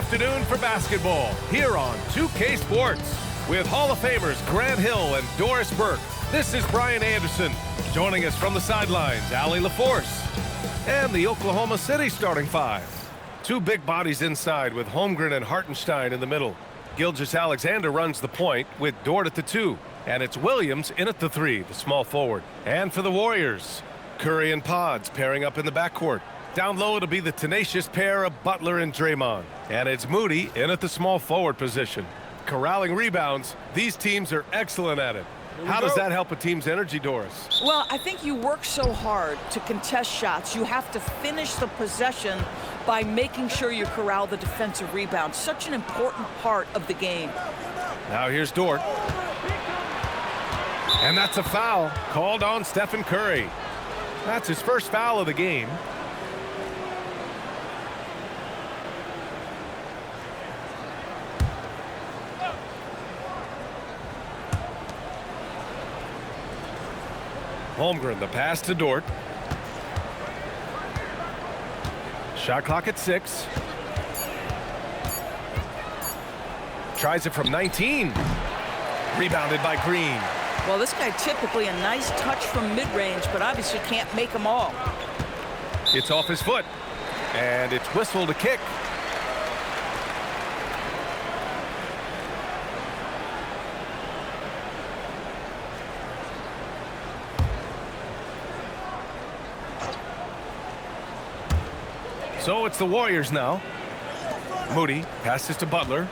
afternoon for basketball here on 2K Sports. With Hall of Famers Grant Hill and Doris Burke, this is Brian Anderson. Joining us from the sidelines, Allie LaForce. And the Oklahoma City starting five. Two big bodies inside with Holmgren and Hartenstein in the middle. Gilgeous Alexander runs the point with Dort at the 2. And it's Williams in at the 3, the small forward. And for the Warriors, Curry and Pods pairing up in the backcourt. Down low, it'll be the tenacious pair of Butler and Draymond. And it's Moody in at the small forward position. Corralling rebounds, these teams are excellent at it. How does that help a team's energy, Doris? Well, I think you work so hard to contest shots. You have to finish the possession by making sure you corral the defensive rebound. Such an important part of the game. Now here's Dort. And that's a foul called on Stephen Curry. That's his first foul of the game. Holmgren, the pass to Dort. Shot clock at 6. Tries it from 19. Rebounded by Green. Well, this guy typically a nice touch from mid-range, but obviously can't make them all. It's off his foot. And it's whistled to kick. So it's the Warriors now. Moody passes to Butler.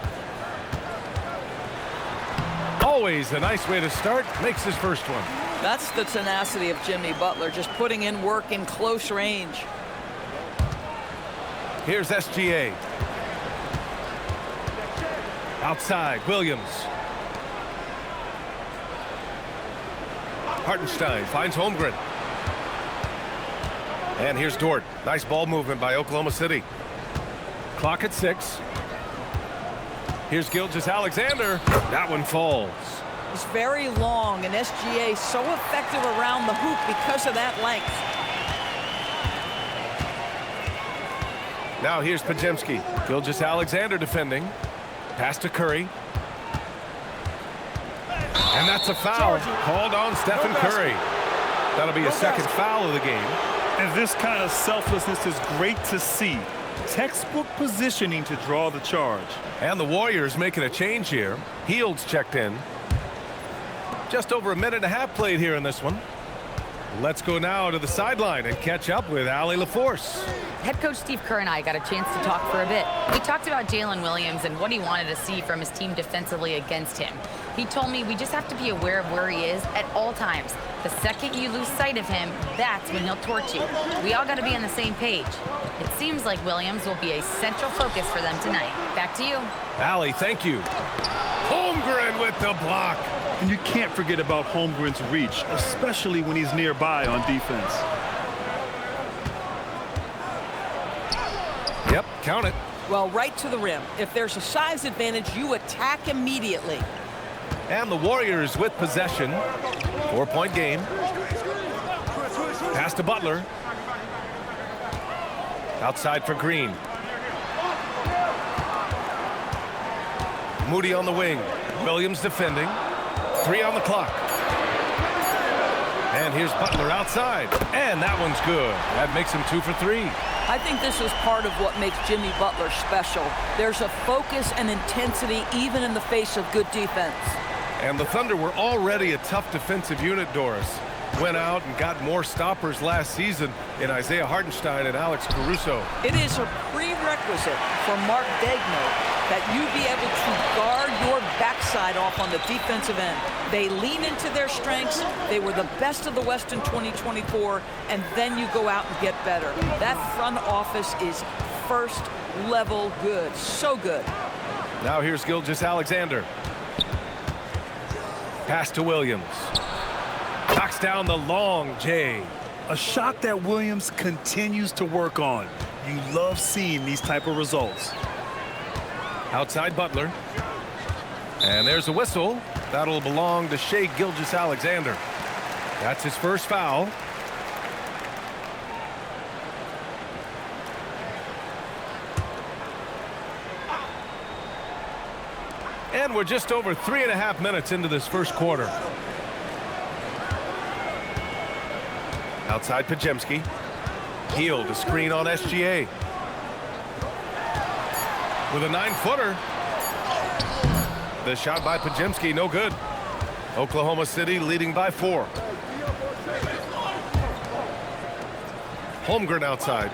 Always a nice way to start. Makes his first one. That's the tenacity of Jimmy Butler, just putting in work in close range. Here's SGA. Outside, Williams. Hartenstein finds Holmgren. And here's Dort. Nice ball movement by Oklahoma City. Clock at 6. Here's Gilgeous Alexander. That one falls. It's very long, and SGA so effective around the hoop because of that length. Now here's Podziemski. Gilgeous Alexander defending. Pass to Curry. And that's a foul called on Stephen Curry. That'll be a second foul of the game. And this kind of selflessness is great to see. Textbook positioning to draw the charge. And the Warriors making a change here. Heald's checked in. Just over a minute and a half played here in this one. Let's go now to the sideline and catch up with Allie LaForce. Head coach Steve Kerr and I got a chance to talk for a bit. We talked about Jalen Williams and what he wanted to see from his team defensively against him. He told me we just have to be aware of where he is at all times. The second you lose sight of him, that's when he'll torch you. We all got to be on the same page. It seems like Williams will be a central focus for them tonight. Back to you. Allie, thank you. Holmgren with the block. And you can't forget about Holmgren's reach, especially when he's nearby on defense. Yep, count it. Well, right to the rim. If there's a size advantage, you attack immediately. And the Warriors with possession. 4-point game. Pass to Butler. Outside for Green. Moody on the wing. Williams defending. 3 on the clock. And here's Butler outside. And that one's good. That makes him 2 for 3. I think this is part of what makes Jimmy Butler special. There's a focus and intensity even in the face of good defense. And the Thunder were already a tough defensive unit, Doris. Went out and got more stoppers last season in Isaiah Hartenstein and Alex Caruso. It is a prerequisite for Mark Daigneault that you be able to guard your backside off on the defensive end. They lean into their strengths. They were the best of the West in 2024, and then you go out and get better. That front office is first level good. So good. Now here's Gilgeous Alexander. Pass to Williams. Knocks down the long J. A shot that Williams continues to work on. You love seeing these type of results. Outside Butler. And there's a whistle. That'll belong to Shai Gilgeous Alexander. That's his first foul. And we're just over 3.5 minutes into this first quarter. Outside Pajemski. Heel to screen on SGA. With a 9-footer. The shot by Pajemski, no good. Oklahoma City leading by 4. Holmgren outside.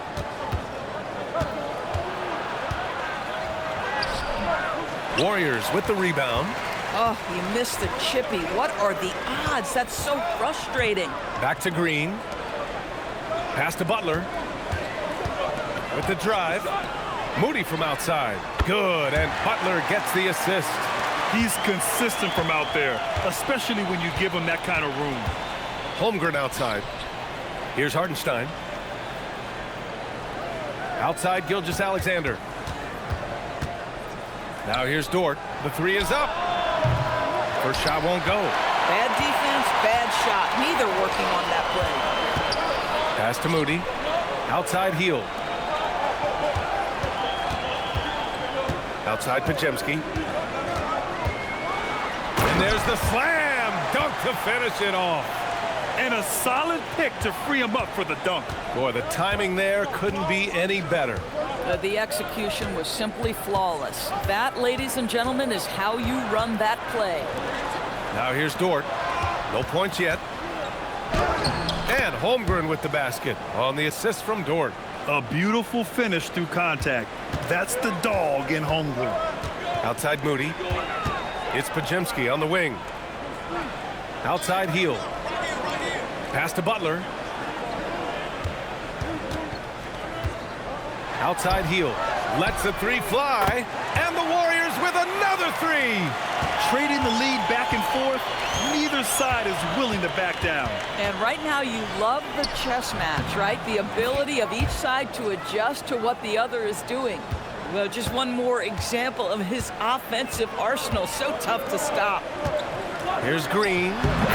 Warriors with the rebound. Oh, he missed the chippy. What are the odds? That's so frustrating. Back to Green. Pass to Butler. With the drive. Moody from outside. Good, and Butler gets the assist. He's consistent from out there, especially when you give him that kind of room. Holmgren outside. Here's Hartenstein. Outside Gilgeous Alexander. Now here's Dort. The 3 is up. First shot won't go. Bad defense, bad shot. Neither working on that play. Pass to Moody. Outside Heel. Outside Pajemski. And there's the slam dunk to finish it off. And a solid pick to free him up for the dunk. Boy, the timing there couldn't be any better. The execution was simply flawless. That, ladies and gentlemen, is how you run that play. Now here's Dort. No points yet. And Holmgren with the basket on the assist from Dort. A beautiful finish through contact. That's the dog in Holmgren. Outside Moody. It's Pajemski on the wing. Outside Heel. Pass to Butler. Outside Heel. Lets the 3 fly. And the Warriors with another 3. Trading the lead back and forth, neither side is willing to back down. And right now you love the chess match, right? The ability of each side to adjust to what the other is doing. Well, just one more example of his offensive arsenal. So tough to stop. Here's Green.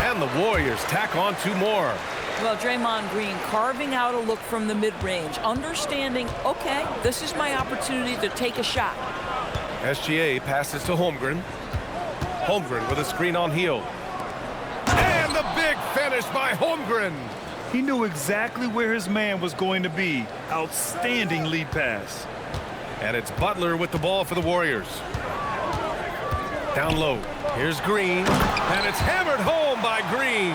And the Warriors tack on 2 more. Well, Draymond Green carving out a look from the mid-range, understanding, okay, this is my opportunity to take a shot. SGA passes to Holmgren. Holmgren with a screen on Heel. And the big finish by Holmgren. He knew exactly where his man was going to be. Outstanding lead pass. And it's Butler with the ball for the Warriors. Down low. Here's Green. And it's hammered home by Green.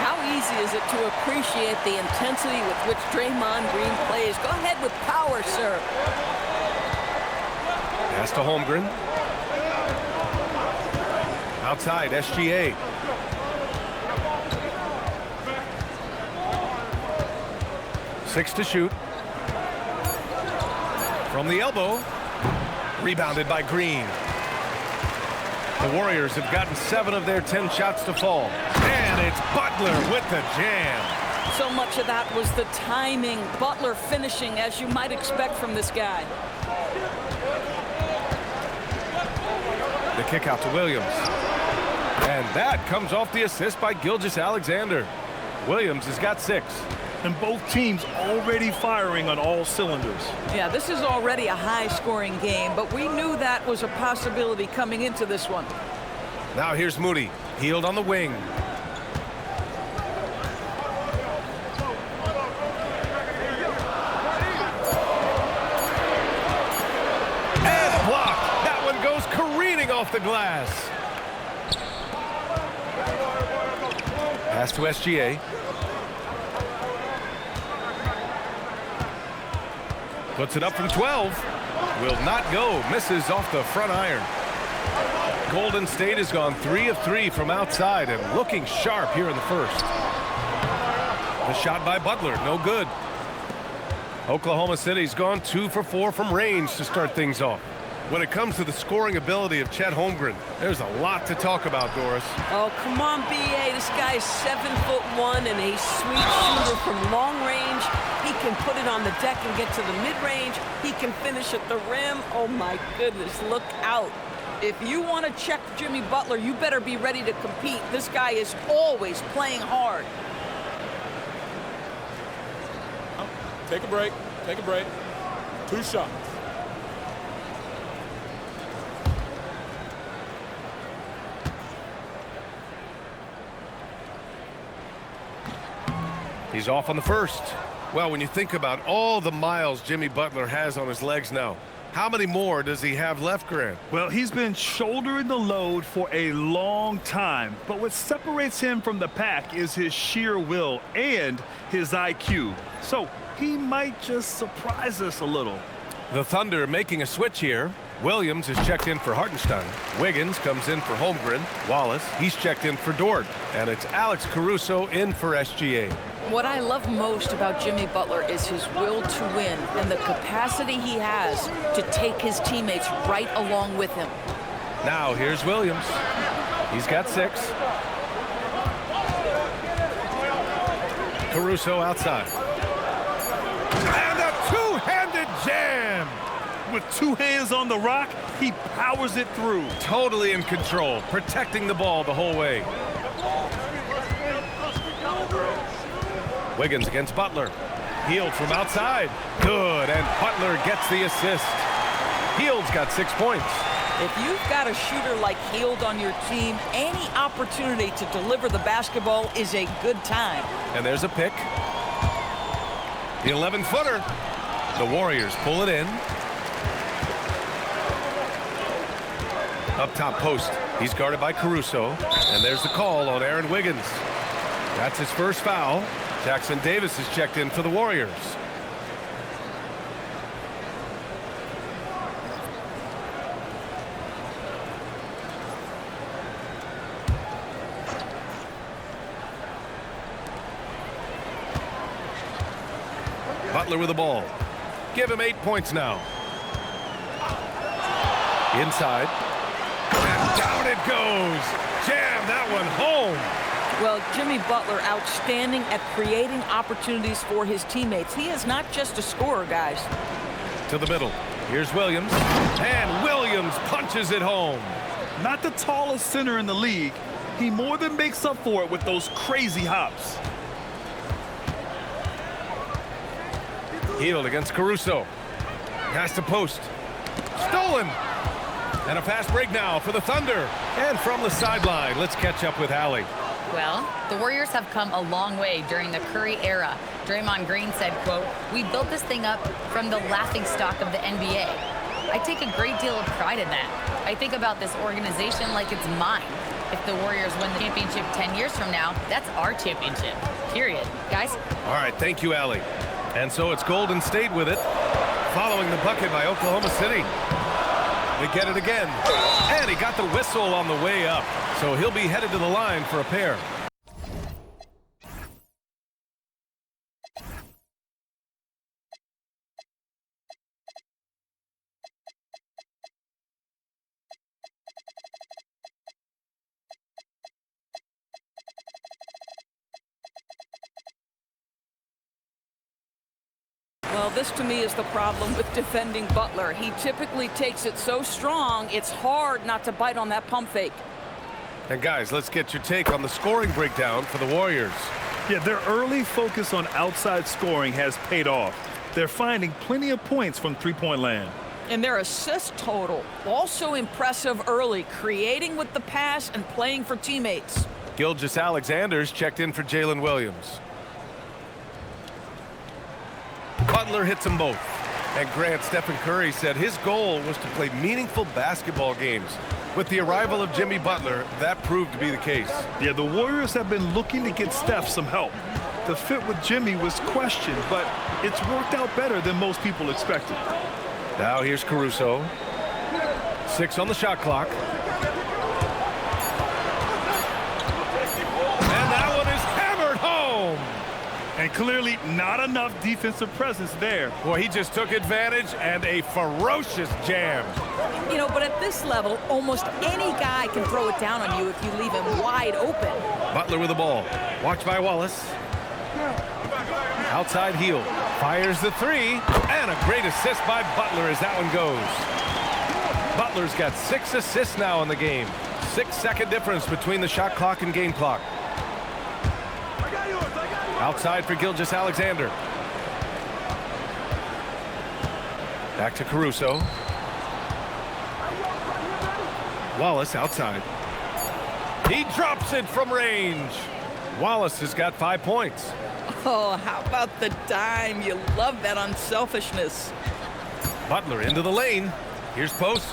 How easy is it to appreciate the intensity with which Draymond Green plays? Go ahead with power, sir. Pass to Holmgren. Outside, SGA. Six to shoot. From the elbow. Rebounded by Green. The Warriors have gotten 7 of their 10 shots to fall. And it's Butler with the jam. So much of that was the timing. Butler finishing as you might expect from this guy. The kick out to Williams. And that comes off the assist by Gilgeous Alexander. Williams has got 6. And both teams already firing on all cylinders. Yeah, this is already a high-scoring game, but we knew that was a possibility coming into this one. Now here's Moody. Healed on the wing. And blocked. That one goes careening off the glass. Pass to SGA. Puts it up from 12. Will not go. Misses off the front iron. Golden State has gone 3 of 3 from outside and looking sharp here in the first. The shot by Butler, no good. Oklahoma City's gone 2 for 4 from range to start things off. When it comes to the scoring ability of Chet Holmgren, there's a lot to talk about, Doris. Oh, come on, B.A. This guy is 7'1" and a sweet shooter from long range. He can put it on the deck and get to the mid-range. He can finish at the rim. Oh, my goodness, look out. If you want to check Jimmy Butler, you better be ready to compete. This guy is always playing hard. Take a break. Take a break. 2 shots. He's off on the first. Well, when you think about all the miles Jimmy Butler has on his legs now, how many more does he have left, Grant? Well, he's been shouldering the load for a long time, but what separates him from the pack is his sheer will and his IQ. So he might just surprise us a little. The Thunder making a switch here. Williams is checked in for Hartenstein. Wiggins comes in for Holmgren. Wallace, he's checked in for Dort. And it's Alex Caruso in for SGA. What I love most about Jimmy Butler is his will to win and the capacity he has to take his teammates right along with him. Now here's Williams. He's got 6. Caruso outside. And a two-handed jam! With 2 hands on the rock, he powers it through. Totally in control, protecting the ball the whole way. Wiggins against Butler. Hield from outside. Good, and Butler gets the assist. Hield's got 6 points. If you've got a shooter like Hield on your team, any opportunity to deliver the basketball is a good time. And there's a pick. The 11-footer. The Warriors pull it in. Up top post. He's guarded by Caruso. And there's the call on Aaron Wiggins. That's his first foul. Jackson Davis is checked in for the Warriors. Butler with the ball. Give him 8 points now. Inside. And down it goes. Jam that one home. Well, Jimmy Butler outstanding at creating opportunities for his teammates. He is not just a scorer, guys. To the middle. Here's Williams. And Williams punches it home. Not the tallest center in the league. He more than makes up for it with those crazy hops. Hield against Caruso. Pass to post. Stolen. And a fast break now for the Thunder. And from the sideline, let's catch up with Allie. Well, the Warriors have come a long way during the Curry era. Draymond Green said, quote, "We built this thing up from the laughingstock of the NBA." I take a great deal of pride in that. I think about this organization like it's mine. If the Warriors win the championship 10 years from now, that's our championship, period. Guys? All right, thank you, Allie. And so it's Golden State with it, following the bucket by Oklahoma City. They get it again. And he got the whistle on the way up. So he'll be headed to the line for a pair. Well, this to me is the problem with defending Butler. He typically takes it so strong, it's hard not to bite on that pump fake. And guys, let's get your take on the scoring breakdown for the Warriors. Yeah, their early focus on outside scoring has paid off. They're finding plenty of points from three-point land. And their assist total, also impressive early, creating with the pass and playing for teammates. Gilgeous Alexander's checked in for Jalen Williams. Butler hits them both. And Grant, Stephen Curry said his goal was to play meaningful basketball games. With the arrival of Jimmy Butler, that proved to be the case. Yeah, the Warriors have been looking to get Steph some help. The fit with Jimmy was questioned, but it's worked out better than most people expected. Now here's Caruso. 6 on the shot clock. And that one is hammered home. And clearly not enough defensive presence there. Boy, he just took advantage and a ferocious jam. You know, but at this level, almost any guy can throw it down on you if you leave him wide open. Butler with the ball. Watched by Wallace. Outside heel. Fires the 3. And a great assist by Butler as that one goes. Butler's got 6 assists now in the game. 6-second difference between the shot clock and game clock. Outside for Gilgeous Alexander. Back to Caruso. Wallace outside. He drops it from range. Wallace has got 5 points. Oh, how about the dime? You love that unselfishness. Butler into the lane. Here's post.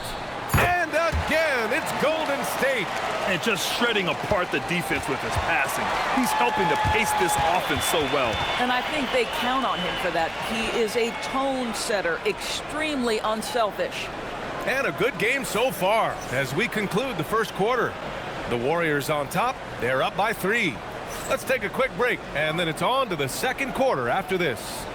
And again, it's Golden State. And just shredding apart the defense with his passing. He's helping to pace this offense so well. And I think they count on him for that. He is a tone setter, extremely unselfish. And a good game so far as we conclude the first quarter. The Warriors on top. They're up by 3. Let's take a quick break, and then it's on to the second quarter after this.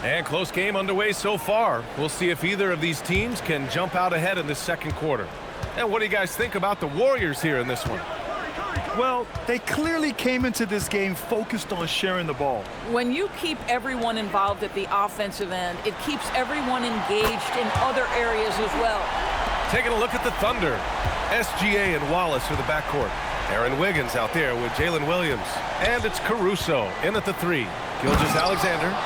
And close game underway so far. We'll see if either of these teams can jump out ahead in the second quarter. And what do you guys think about the Warriors here in this one? Well, they clearly came into this game focused on sharing the ball. When you keep everyone involved at the offensive end, it keeps everyone engaged in other areas as well. Taking a look at the Thunder. SGA and Wallace are the backcourt. Aaron Wiggins out there with Jalen Williams. And it's Caruso in at the 3. Gilgeous Alexander.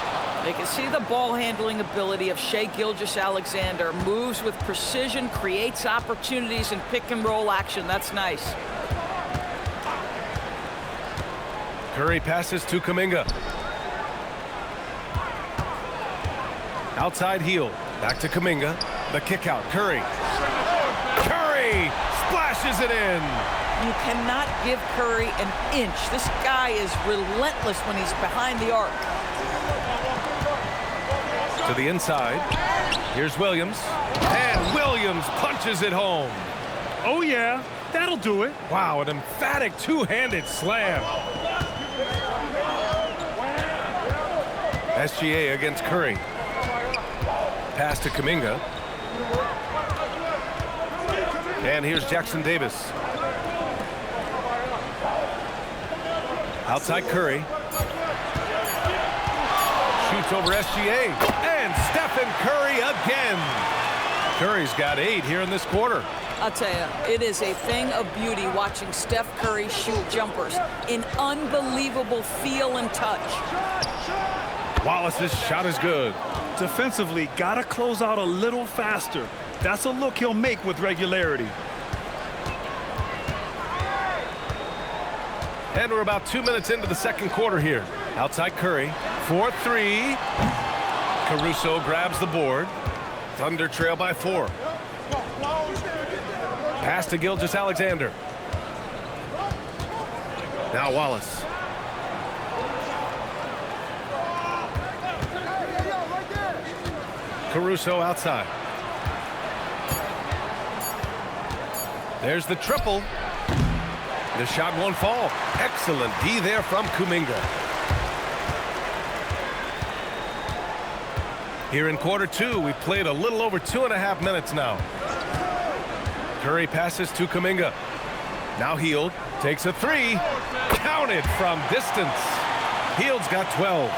They can see the ball handling ability of Shai Gilgeous Alexander. Moves with precision, creates opportunities in pick and roll action. That's nice. Curry passes to Kuminga. Outside heel. Back to Kuminga. The kick out. Curry. Curry splashes it in. You cannot give Curry an inch. This guy is relentless when he's behind the arc. To the inside. Here's Williams. And Williams punches it home. Oh, yeah. That'll do it. Wow, an emphatic two-handed slam. SGA against Curry. Pass to Kuminga. And here's Jackson Davis. Outside Curry. Shoots over SGA. And Stephen Curry again. Curry's got 8 here in this quarter. I'll tell you, it is a thing of beauty watching Steph Curry shoot jumpers. An unbelievable feel and touch. Wallace's shot is good. Defensively, gotta close out a little faster. That's a look he'll make with regularity. And we're about 2 minutes into the second quarter here. Outside Curry. 4-3. Caruso grabs the board. Thunder trail by 4. Pass to Gilgeous Alexander. Now Wallace. Caruso outside. There's the triple. The shot won't fall. Excellent D there from Kuminga. Here in quarter 2, we've played a little over 2.5 minutes now. Curry passes to Kuminga. Now Hield takes a 3. Counted from distance. Hield's got 12.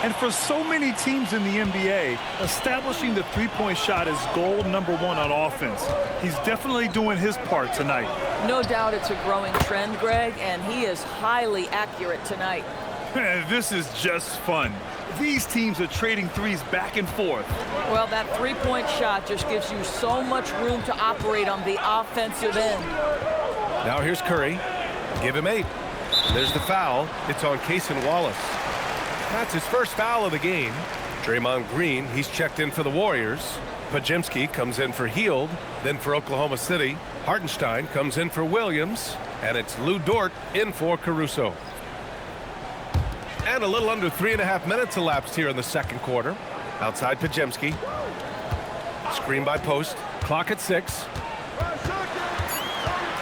And for so many teams in the NBA, establishing the three-point shot is goal number 1 on offense. He's definitely doing his part tonight. No doubt it's a growing trend, Greg, and he is highly accurate tonight. This is just fun. These teams are trading threes back and forth. Well, that three-point shot just gives you so much room to operate on the offensive end. Now here's Curry. Give him 8. And there's the foul. It's on Cason Wallace. That's his first foul of the game. Draymond Green, he's checked in for the Warriors. Pajemski comes in for Hield, then for Oklahoma City. Hartenstein comes in for Williams, and it's Lou Dort in for Caruso. And a little under 3.5 minutes elapsed here in the second quarter. Outside Pajemski. Screen by Post. Clock at 6.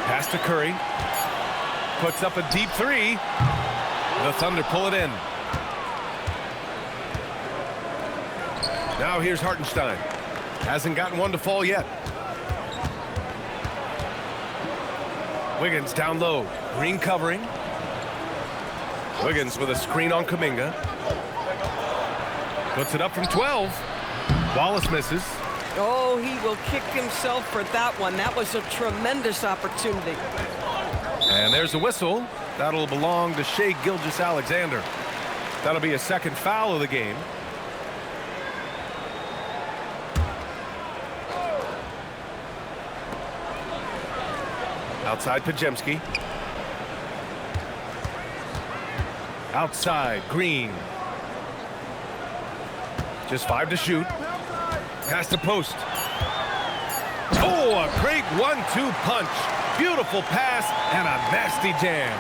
Pass to Curry. Puts up a deep 3. The Thunder pull it in. Now here's Hartenstein. Hasn't gotten one to fall yet. Wiggins down low. Green covering. Wiggins with a screen on Kuminga. Puts it up from 12. Wallace misses. Oh, he will kick himself for that one. That was a tremendous That'll be a second foul of the game. Outside Pajemski. Outside Green. Just 5 to shoot. Pass to post. Oh, a great 1-2 punch. Beautiful pass and a nasty jam.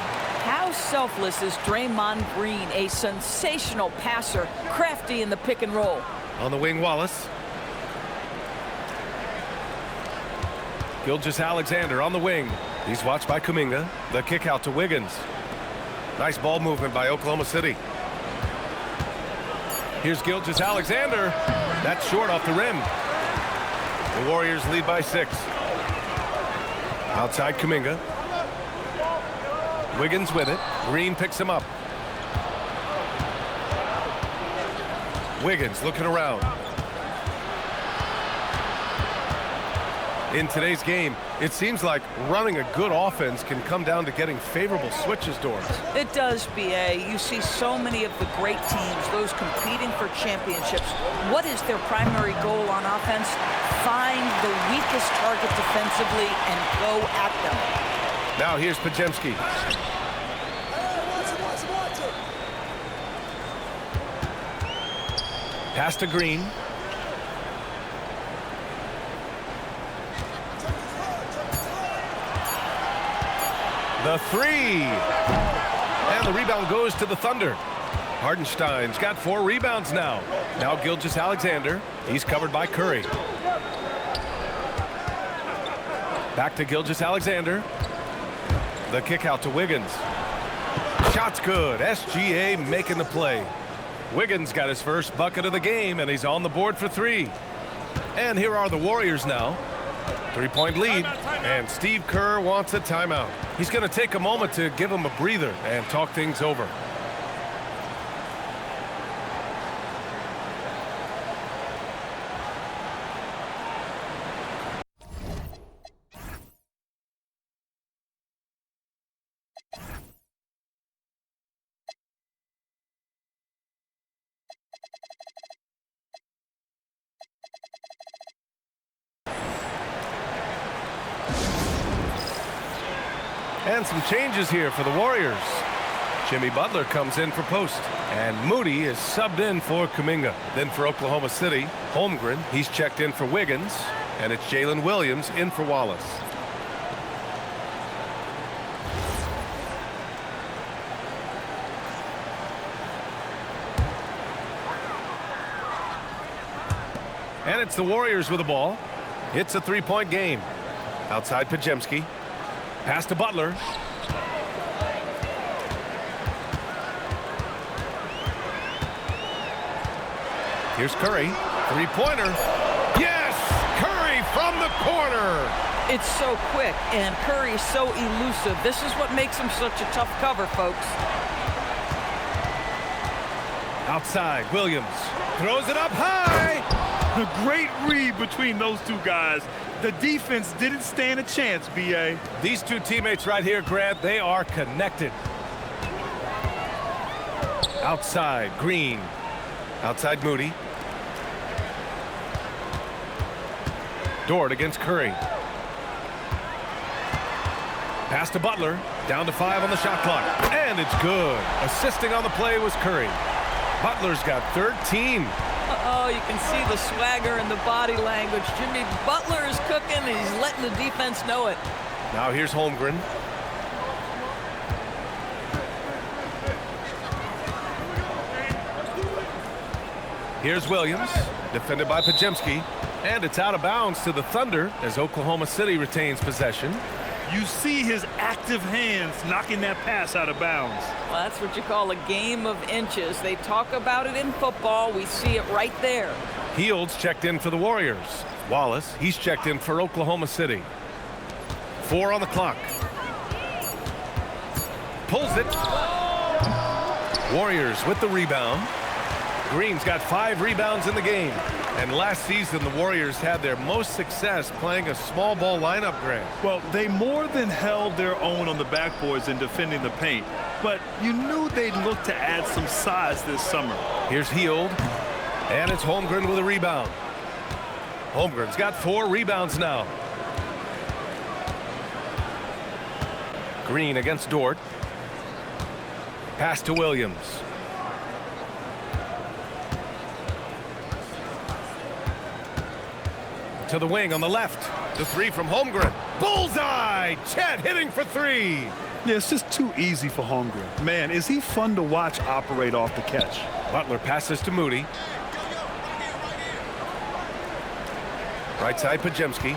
How selfless is Draymond Green, a sensational passer, crafty in the pick and roll. On the wing, Wallace. Gilgeous Alexander on the wing. He's watched by Kuminga. The kick out to Wiggins. Nice ball movement by Oklahoma City. Here's Gilgeous Alexander. That's short off the rim. The Warriors lead by 6. Outside Kuminga. Wiggins with it. Green picks him up. Wiggins looking around. In today's game, it seems like running a good offense can come down to getting favorable switches, Doris. It does, B.A. You see so many of the great teams, those competing for championships. What is their primary goal on offense? Find the weakest target defensively and go at them. Now here's Pajemski. Pass to Green. The 3. And the rebound goes to the Thunder. Hardenstein's got 4 rebounds now. Now Gilgeous Alexander. He's covered by Curry. Back to Gilgeous Alexander. The kick out to Wiggins. Shot's good. SGA making the play. Wiggins got his first bucket of the game, and he's on the board for 3. And here are the Warriors now. 3-point lead, and Steve Kerr wants a timeout. He's going to take a moment to give him a breather and talk things over. And some changes here for the Warriors. Jimmy Butler comes in for post. And Moody is subbed in for Kuminga. Then for Oklahoma City, Holmgren, he's checked in for Wiggins. And it's Jalen Williams in for Wallace. And it's the Warriors with the ball. It's a 3-point game. Outside Pajemski. Pass to Butler. Here's Curry. 3-pointer. Yes! Curry from the corner. It's so quick, and Curry's so elusive. This is what makes him such a tough cover, folks. Outside, Williams throws it up high. A great read between those two guys. The defense didn't stand a chance, B.A. These two teammates right here, Grant, they are connected. Outside, Green. Outside, Moody. Dort against Curry. Pass to Butler. Down to 5 on the shot clock. And it's good. Assisting on the play was Curry. Butler's got 13. Oh, you can see the swagger and the body language. Jimmy Butler is cooking, and he's letting the defense know it. Now here's Holmgren. Here's Williams, defended by Pajemski. And it's out of bounds to the Thunder as Oklahoma City retains possession. You see his active hands knocking that pass out of bounds. Well, that's what you call a game of inches. They talk about it in football. We see it right there. Fields checked in for the Warriors. Wallace, he's checked in for Oklahoma City. 4 on the clock. Pulls it. Warriors with the rebound. Green's got 5 rebounds in the game. And last season, the Warriors had their most success playing a small ball lineup, Grant. Well, they more than held their own on the backboards in defending the paint. But you knew they'd look to add some size this summer. Here's Hield. And it's Holmgren with a rebound. Holmgren's got 4 rebounds now. Green against Dort. Pass to Williams. To the wing on the left. The 3 from Holmgren. Bullseye! Chet hitting for 3. Yeah, it's just too easy for Holmgren. Man, is he fun to watch operate off the catch. Butler passes to Moody. Right side, Pajemski.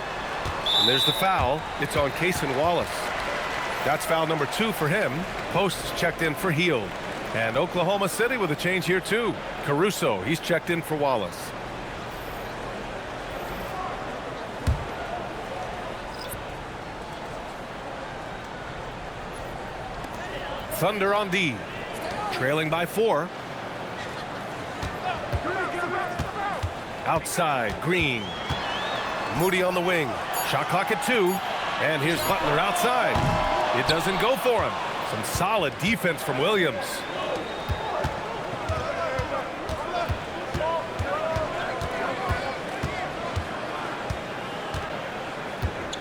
And there's the foul. It's on Cason Wallace. That's foul number 2 for him. Post's checked in for Hield. And Oklahoma City with a change here, too. Caruso, he's checked in for Wallace. Thunder on D. Trailing by 4. Outside, Green. Moody on the wing. Shot clock at 2. And here's Butler outside. It doesn't go for him. Some solid defense from Williams.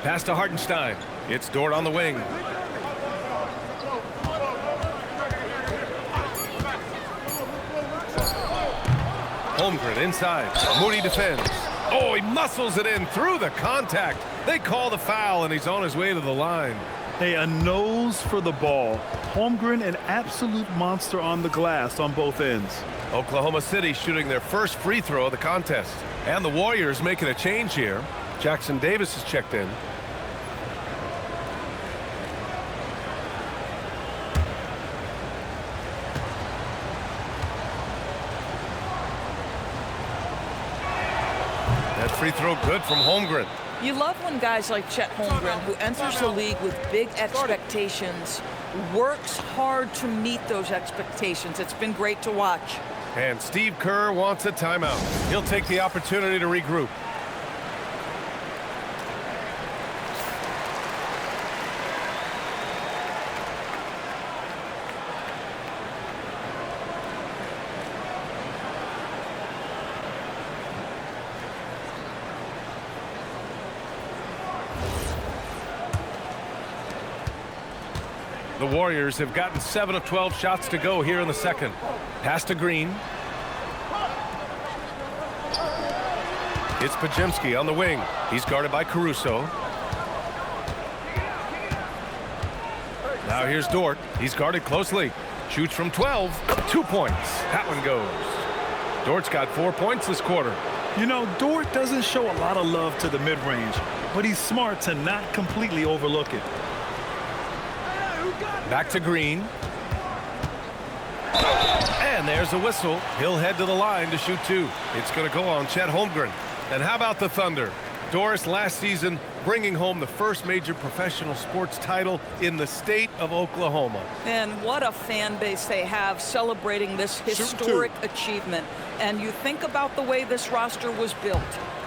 Pass to Hartenstein. It's Dort on the wing. Holmgren inside. Moody defends. Oh, he muscles it in through the contact. They call the foul, and he's on his way to the line. Hey, a nose for the ball. Holmgren, an absolute monster on the glass on both ends. Oklahoma City shooting their first free throw of the contest. And the Warriors making a change here. Jackson Davis is checked in. That free throw good from Holmgren. You love when guys like Chet Holmgren, who enters the league with big expectations, works hard to meet those expectations. It's been great to watch. And Steve Kerr wants a timeout. He'll take the opportunity to regroup. The Warriors have gotten 7 of 12 shots to go here in the second. Pass to Green. It's Pajemski on the wing. He's guarded by Caruso. Now here's Dort. He's guarded closely. Shoots from 12. 2 points. That one goes. Dort's got 4 points this quarter. You know, Dort doesn't show a lot of love to the mid-range, but he's smart to not completely overlook it. Back to Green. And there's a whistle. He'll head to the line to shoot 2. It's going to go on Chet Holmgren. And how about the Thunder? Doris, last season bringing home the first major professional sports title in the state of Oklahoma. And what a fan base they have celebrating this historic achievement. And you think about the way this roster was built.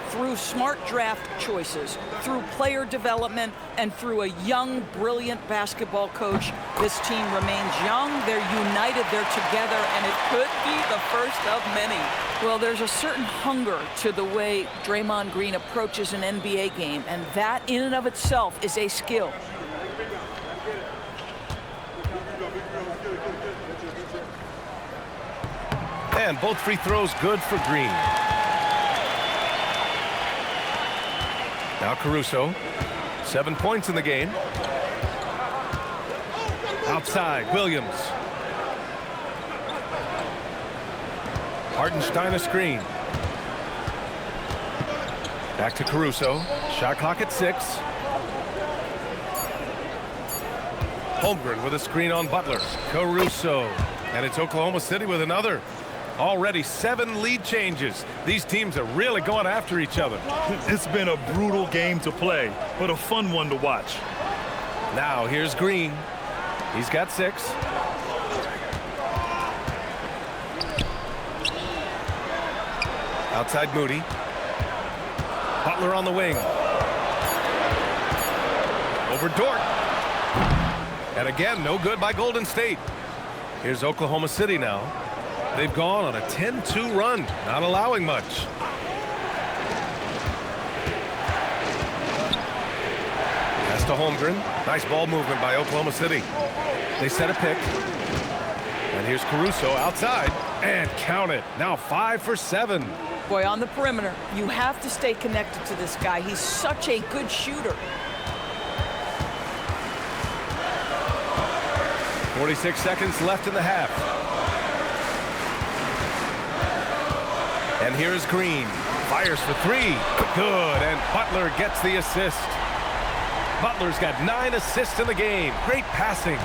Through smart draft choices, through player development, and through a young, brilliant basketball coach. This team remains young, they're united, they're together, and it could be the first of many. Well, there's a certain hunger to the way Draymond Green approaches an NBA game, and that in and of itself is a skill. And both free throws good for Green. Now Caruso, 7 points in the game. Outside, Williams. Hartenstein a screen. Back to Caruso. Shot clock at 6. Holmgren with a screen on Butler. Caruso. And it's Oklahoma City with another. Already 7 lead changes. These teams are really going after each other. It's been a brutal game to play, but a fun one to watch. Now here's Green. He's got 6. Outside Moody. Butler on the wing. Over Dort. And again, no good by Golden State. Here's Oklahoma City now. They've gone on a 10-2 run, not allowing much. Pass to Holmgren. Nice ball movement by Oklahoma City. They set a pick. And here's Caruso outside. And count it. Now 5 for 7. Boy, on the perimeter, you have to stay connected to this guy. He's such a good shooter. 46 seconds left in the half. And here's Green. Fires for 3. Good. And Butler gets the assist. Butler's got 9 assists in the game. Great passing.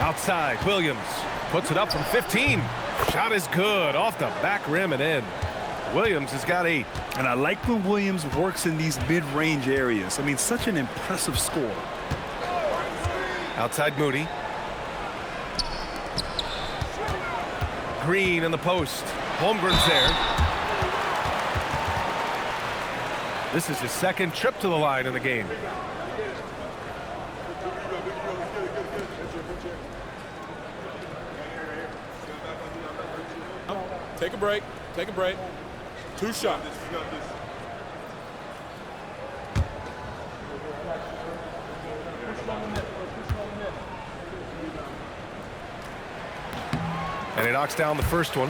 Outside, Williams puts it up from 15. Shot is good. Off the back rim and in. Williams has got 8. And I like when Williams works in these mid-range areas. I mean, such an impressive score. Outside Moody. Green in the post. Holmgren's there. This is his second trip to the line in the game. Take a break. Take a break. 2 shots. And he knocks down the first one.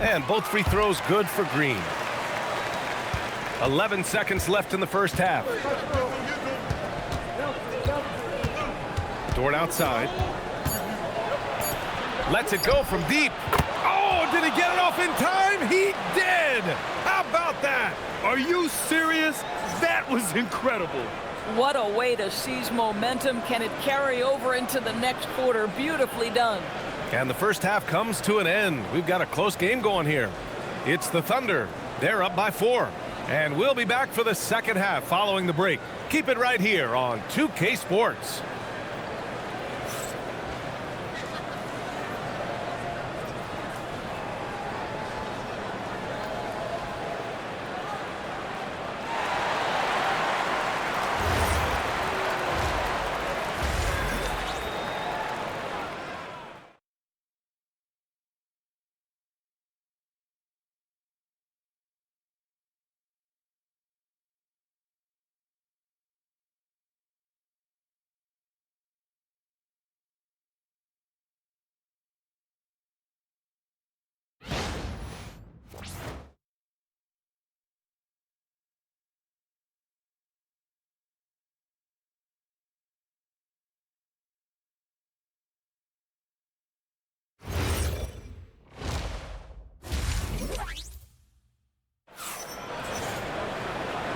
And both free throws good for Green. 11 seconds left in the first half. Dort outside. Lets it go from deep. Oh, did he get it off in time? He did! How about that? Are you serious? That was incredible. What a way to seize momentum. Can it carry over into the next quarter? Beautifully done. And the first half comes to an end. We've got a close game going here. It's the Thunder. They're up by 4. And we'll be back for the second half following the break. Keep it right here on 2K Sports.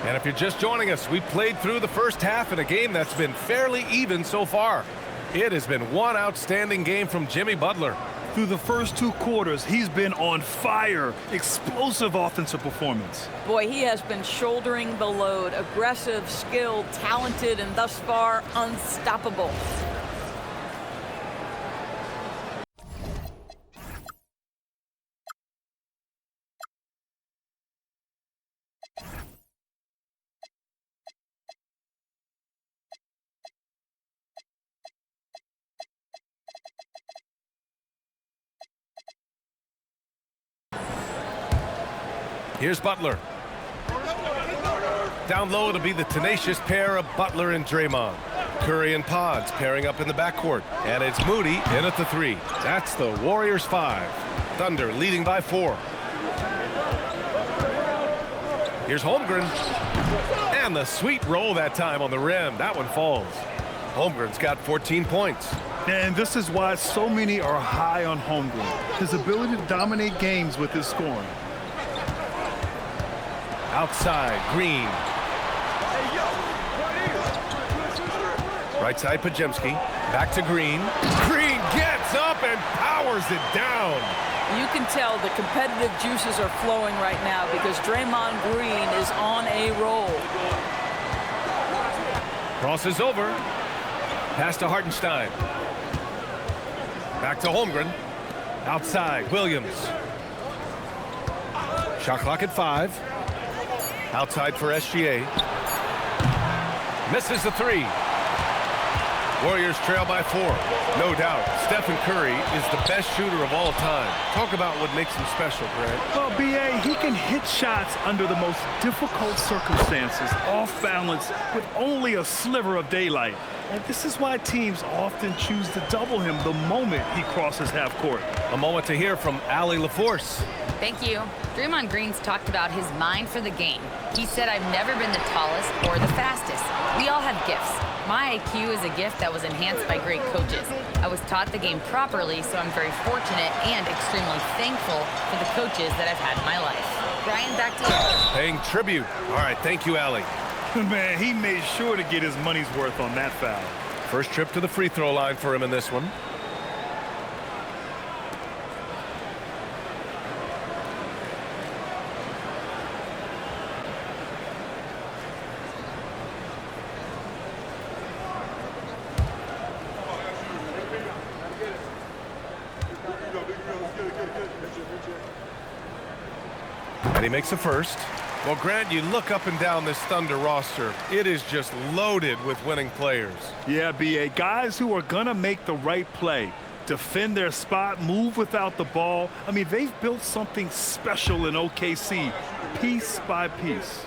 And if you're just joining us, we played through the first half in a game that's been fairly even so far. It has been one outstanding game from Jimmy Butler. Through the first 2 quarters, he's been on fire. Explosive offensive performance. Boy, he has been shouldering the load. Aggressive, skilled, talented, and thus far unstoppable. Here's Butler. Down low, it'll be the tenacious pair of Butler and Draymond. Curry and Pods pairing up in the backcourt. And it's Moody in at the 3. That's the Warriors 5. Thunder leading by 4. Here's Holmgren. And the sweet roll that time on the rim. That one falls. Holmgren's got 14 points. And this is why so many are high on Holmgren. His ability to dominate games with his scoring. Outside, Green. Right side, Pajemski. Back to Green. Green gets up and powers it down. You can tell the competitive juices are flowing right now because Draymond Green is on a roll. Crosses over. Pass to Hartenstein. Back to Holmgren. Outside, Williams. Shot clock at 5. Outside for SGA. Misses the 3. Warriors trail by 4. No doubt, Stephen Curry is the best shooter of all time. Talk about what makes him special, Grant. Well, B.A., he can hit shots under the most difficult circumstances, off balance, with only a sliver of daylight. And this is why teams often choose to double him the moment he crosses half court. A moment to hear from Allie LaForce. Thank you. Draymond Green's talked about his mind for the game. He said, I've never been the tallest or the fastest. We all have gifts. My IQ is a gift that was enhanced by great coaches. I was taught the game properly, so I'm very fortunate and extremely thankful for the coaches that I've had in my life. Brian, back to you. Paying tribute. All right, thank you, Allie. Man, he made sure to get his money's worth on that foul. First trip to the free throw line for him in this one. And he makes a first. Well, Grant, you look up and down this Thunder roster. It is just loaded with winning players. Yeah, B.A., guys who are going to make the right play, defend their spot, move without the ball. I mean, they've built something special in OKC, piece by piece.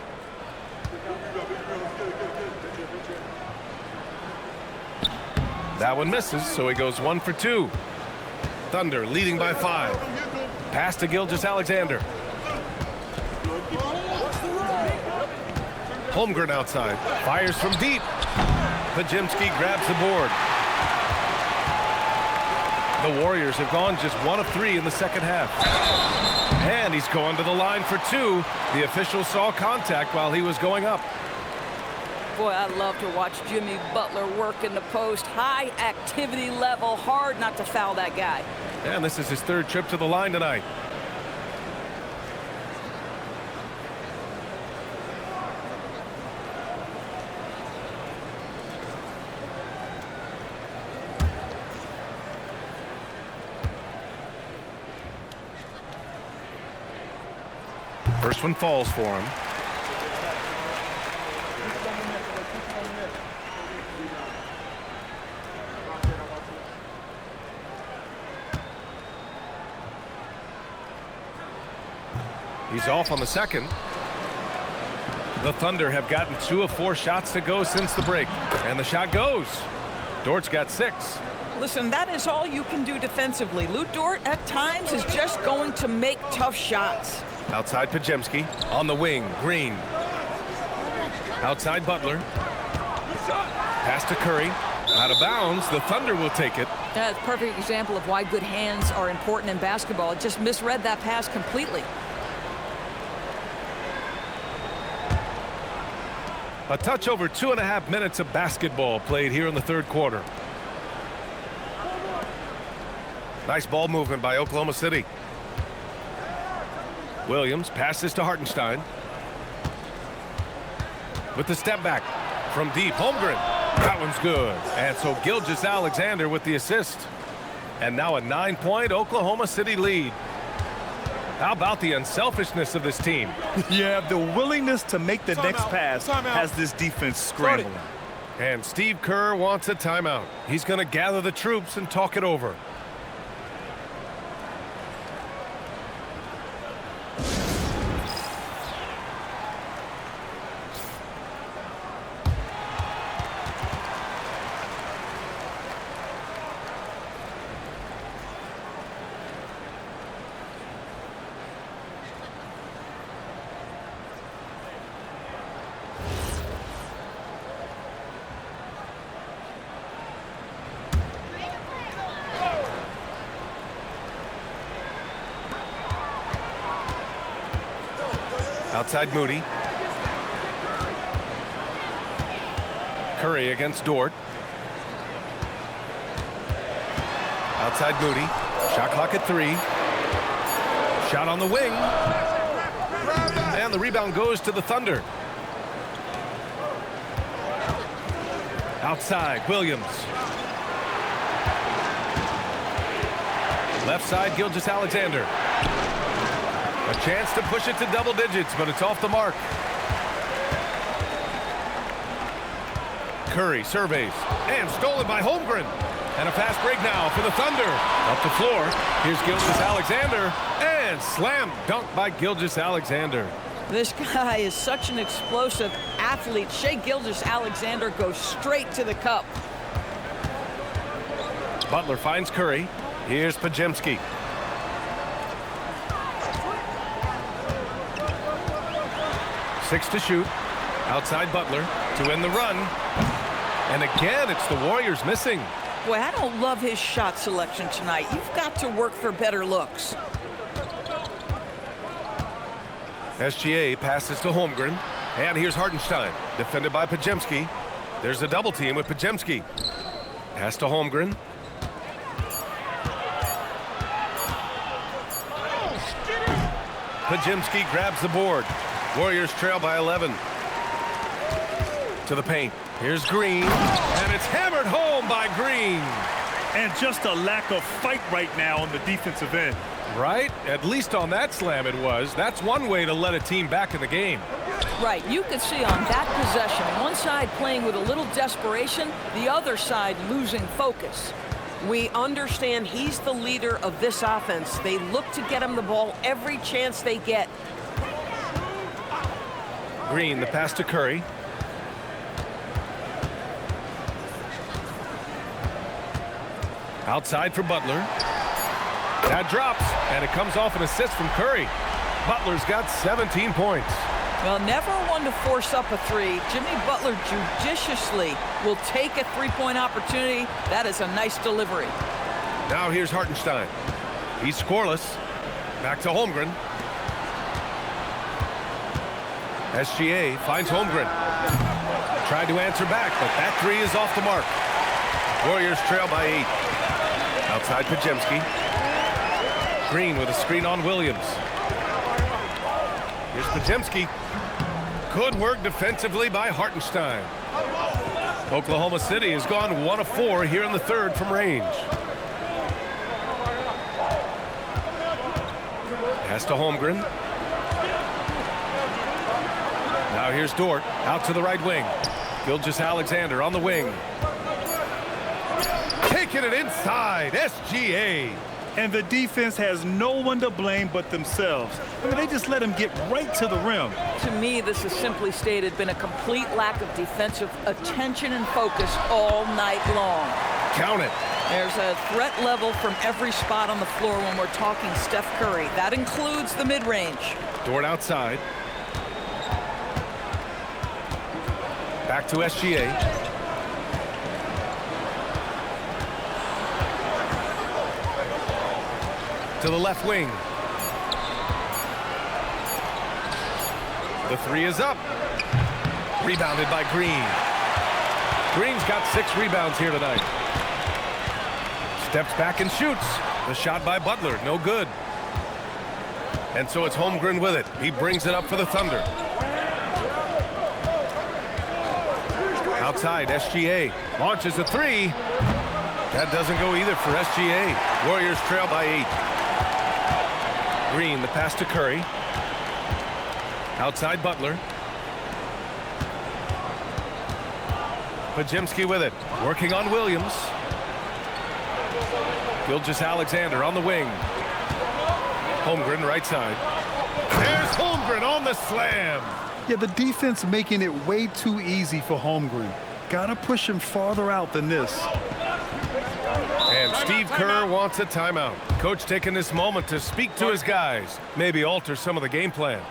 That one misses, so he goes 1 for 2. Thunder leading by 5. Pass to Gilgeous Alexander. Holmgren outside. Fires from deep. Pajemski grabs the board. The Warriors have gone just 1 of 3 in the second half. And he's going to the line for 2. The official saw contact while he was going up. Boy, I love to watch Jimmy Butler work in the post. High activity level. Hard not to foul that guy. And this is his 3rd trip to the line tonight. First one falls for him. He's off on the second. The Thunder have gotten 2 of 4 shots to go since the break. And the shot goes. Dort's got 6. Listen, that is all you can do defensively. Lou Dort, at times, is just going to make tough shots. Outside Pajemski. On the wing, Green. Outside Butler. Pass to Curry. Out of bounds. The Thunder will take it. That's a perfect example of why good hands are important in basketball. It just misread that pass completely. A touch over 2.5 minutes of basketball played here in the 3rd quarter. Nice ball movement by Oklahoma City. Williams passes to Hartenstein. With the step back from deep, Holmgren. That one's good. And so Gilgeous Alexander with the assist. And now a 9-point Oklahoma City lead. How about the unselfishness of this team? Yeah, the willingness to make the next pass has this defense scrambling. And Steve Kerr wants a timeout. He's going to gather the troops and talk it over. Outside Moody. Curry against Dort. Outside Moody. Shot clock at 3. Shot on the wing. And the rebound goes to the Thunder. Outside, Williams. Left side, Gilgeous Alexander. A chance to push it to double digits, but it's off the mark. Curry surveys, and stolen by Holmgren. And a fast break now for the Thunder. Up the floor, here's Gilgeous Alexander, and slam dunk by Gilgeous Alexander. This guy is such an explosive athlete. Shai Gilgeous Alexander goes straight to the cup. Butler finds Curry. Here's Podziemski. Six to shoot. Outside Butler to win the run. And again, it's the Warriors missing. Boy, I don't love his shot selection tonight. You've got to work for better looks. SGA passes to Holmgren. And here's Hartenstein, defended by Podziemski. There's a double team with Podziemski. Pass to Holmgren. Podziemski grabs the board. Warriors trail by 11. To the paint. Here's Green. And it's hammered home by Green. And just a lack of fight right now on the defensive end. Right? At least on that slam it was. That's one way to let a team back in the game. Right, you could see on that possession, one side playing with a little desperation, the other side losing focus. We understand he's the leader of this offense. They look to get him the ball every chance they get. Green, the pass to Curry. Outside for Butler. That drops, and it comes off an assist from Curry. Butler's got 17 points. Well, never one to force up a three. Jimmy Butler judiciously will take a three-point opportunity. That is a nice delivery. Now here's Hartenstein. He's scoreless. Back to Holmgren. SGA finds Holmgren. Tried to answer back, but that three is off the mark. Warriors trail by 8. Outside Podziemski. Green with a screen on Williams. Here's Podziemski. Good work defensively by Hartenstein. Oklahoma City has gone 1 of 4 here in the third from range. Pass to Holmgren. Now here's Dort out to the right wing. Gilgeous Alexander on the wing. Taking it inside, SGA. And the defense has no one to blame but themselves. I mean, they just let him get right to the rim. To me, this has simply stated been a complete lack of defensive attention and focus all night long. Count it. There's a threat level from every spot on the floor when we're talking Steph Curry. That includes the mid-range. Dort outside. Back to SGA. To the left wing. The three is up. Rebounded by Green. Green's got 6 rebounds here tonight. Steps back and shoots. The shot by Butler, no good. And so it's Holmgren with it. He brings it up for the Thunder. Outside, SGA launches a 3. That doesn't go either for SGA. Warriors trail by 8. Green, the pass to Curry. Outside Butler. Podziemski with it. Working on Williams. Gilgeous Alexander on the wing. Holmgren right side. There's Holmgren on the slam. Yeah, the defense making it way too easy for Holmgren. Gotta push him farther out than this. And Steve Kerr wants a timeout. Coach taking this moment to speak to his guys. Maybe alter some of the game plan.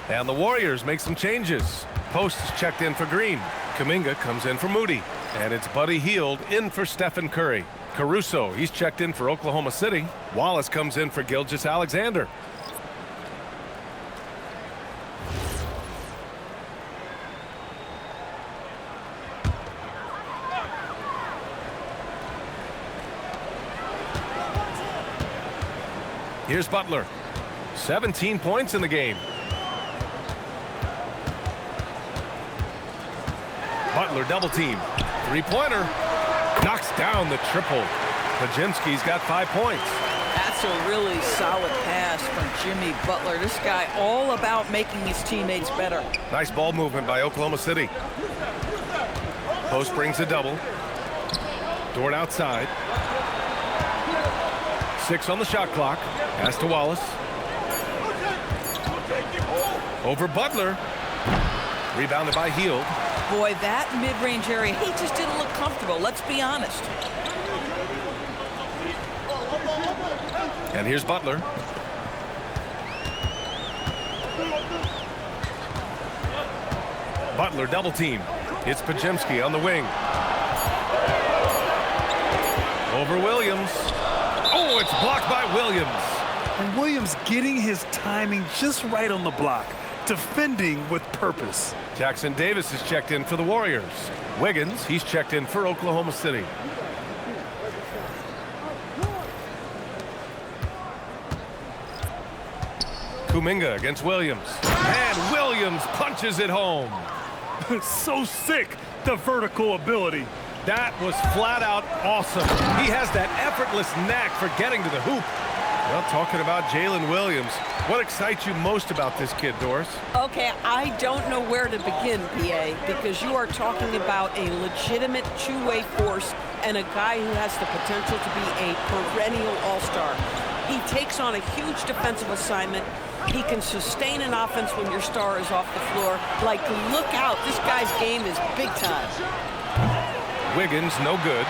And the Warriors make some changes. Post is checked in for Green. Kuminga comes in for Moody. And it's Buddy Hield in for Stephen Curry. Caruso, he's checked in for Oklahoma City. Wallace comes in for Gilgeous Alexander. Here's Butler. 17 points in the game. Butler double team. Three-pointer. Knocks down the triple. Pajemski's got 5 points. That's a really solid pass from Jimmy Butler. This guy all about making his teammates better. Nice ball movement by Oklahoma City. Post brings a double. Dort outside. 6 on the shot clock. Pass to Wallace. Over Butler. Rebounded by Hield. Boy, that mid-range area, he just didn't look comfortable. Let's be honest. And here's Butler. Butler double team. It's Pajemski on the wing. Over Williams. Oh, it's blocked by Williams. And Williams getting his timing just right on the block. Defending with purpose. Jackson Davis is checked in for the Warriors. Wiggins, he's checked in for Oklahoma City. Kuminga against Williams. And Williams punches it home. So sick, the vertical ability. That was flat out awesome. He has that effortless knack for getting to the hoop. Well, talking about Jalen Williams, what excites you most about this kid, Doris? Okay, I don't know where to begin, PA, because you are talking about a legitimate two-way force and a guy who has the potential to be a perennial all-star. He takes on a huge defensive assignment. He can sustain an offense when your star is off the floor. Like, look out, this guy's game is big time. Wiggins, no good.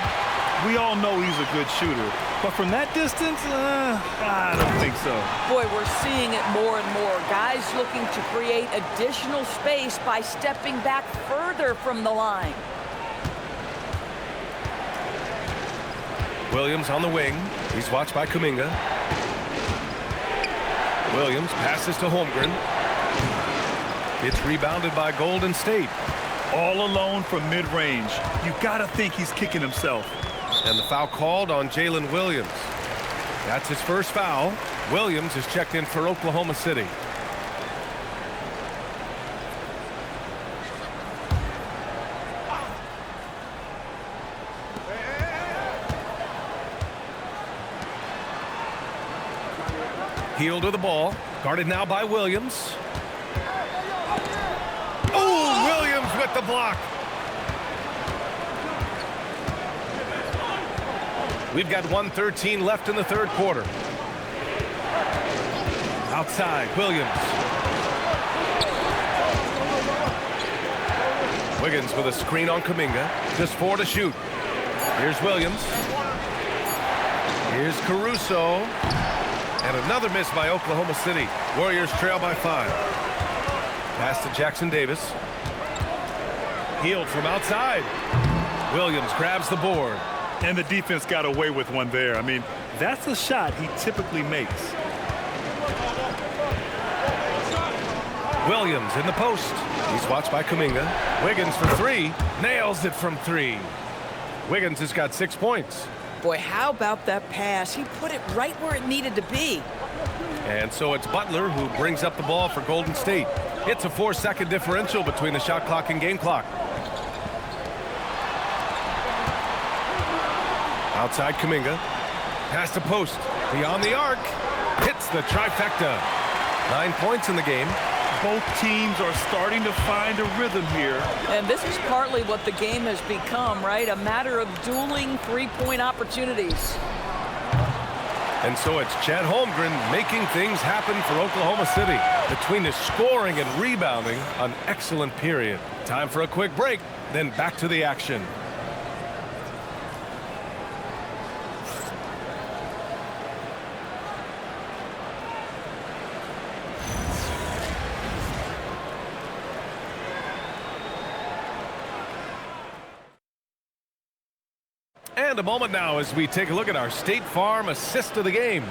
We all know he's a good shooter, but from that distance, I don't think so. Boy, we're seeing it more and more. Guys looking to create additional space by stepping back further from the line. Williams on the wing. He's watched by Kuminga. Williams passes to Holmgren. It's rebounded by Golden State. All alone from mid-range. You gotta think he's kicking himself. And the foul called on Jalen Williams. That's his first foul. Williams is checked in for Oklahoma City. Hield with the ball. Guarded now by Williams. Oh, Williams with the block. We've got 1:13 left in the third quarter. Outside, Williams. Wiggins with a screen on Kuminga. Just 4 to shoot. Here's Williams. Here's Caruso. And another miss by Oklahoma City. Warriors trail by 5. Pass to Jackson Davis. Hield from outside. Williams grabs the board. And the defense got away with one there. I mean, that's a shot he typically makes. Williams in the post. He's watched by Kuminga. Wiggins for 3. Nails it from 3. Wiggins has got 6 points. Boy, how about that pass? He put it right where it needed to be. And so it's Butler who brings up the ball for Golden State. It's a 4-second differential between the shot clock and game clock. Outside Kuminga. Pass to post. Beyond the arc. Hits the trifecta. 9 points in the game. Both teams are starting to find a rhythm here. And this is partly what the game has become, right? A matter of dueling three-point opportunities. And so it's Chet Holmgren making things happen for Oklahoma City. Between the scoring and rebounding, an excellent period. Time for a quick break, then back to the action. And a moment now as we take a look at our State Farm assist of the game.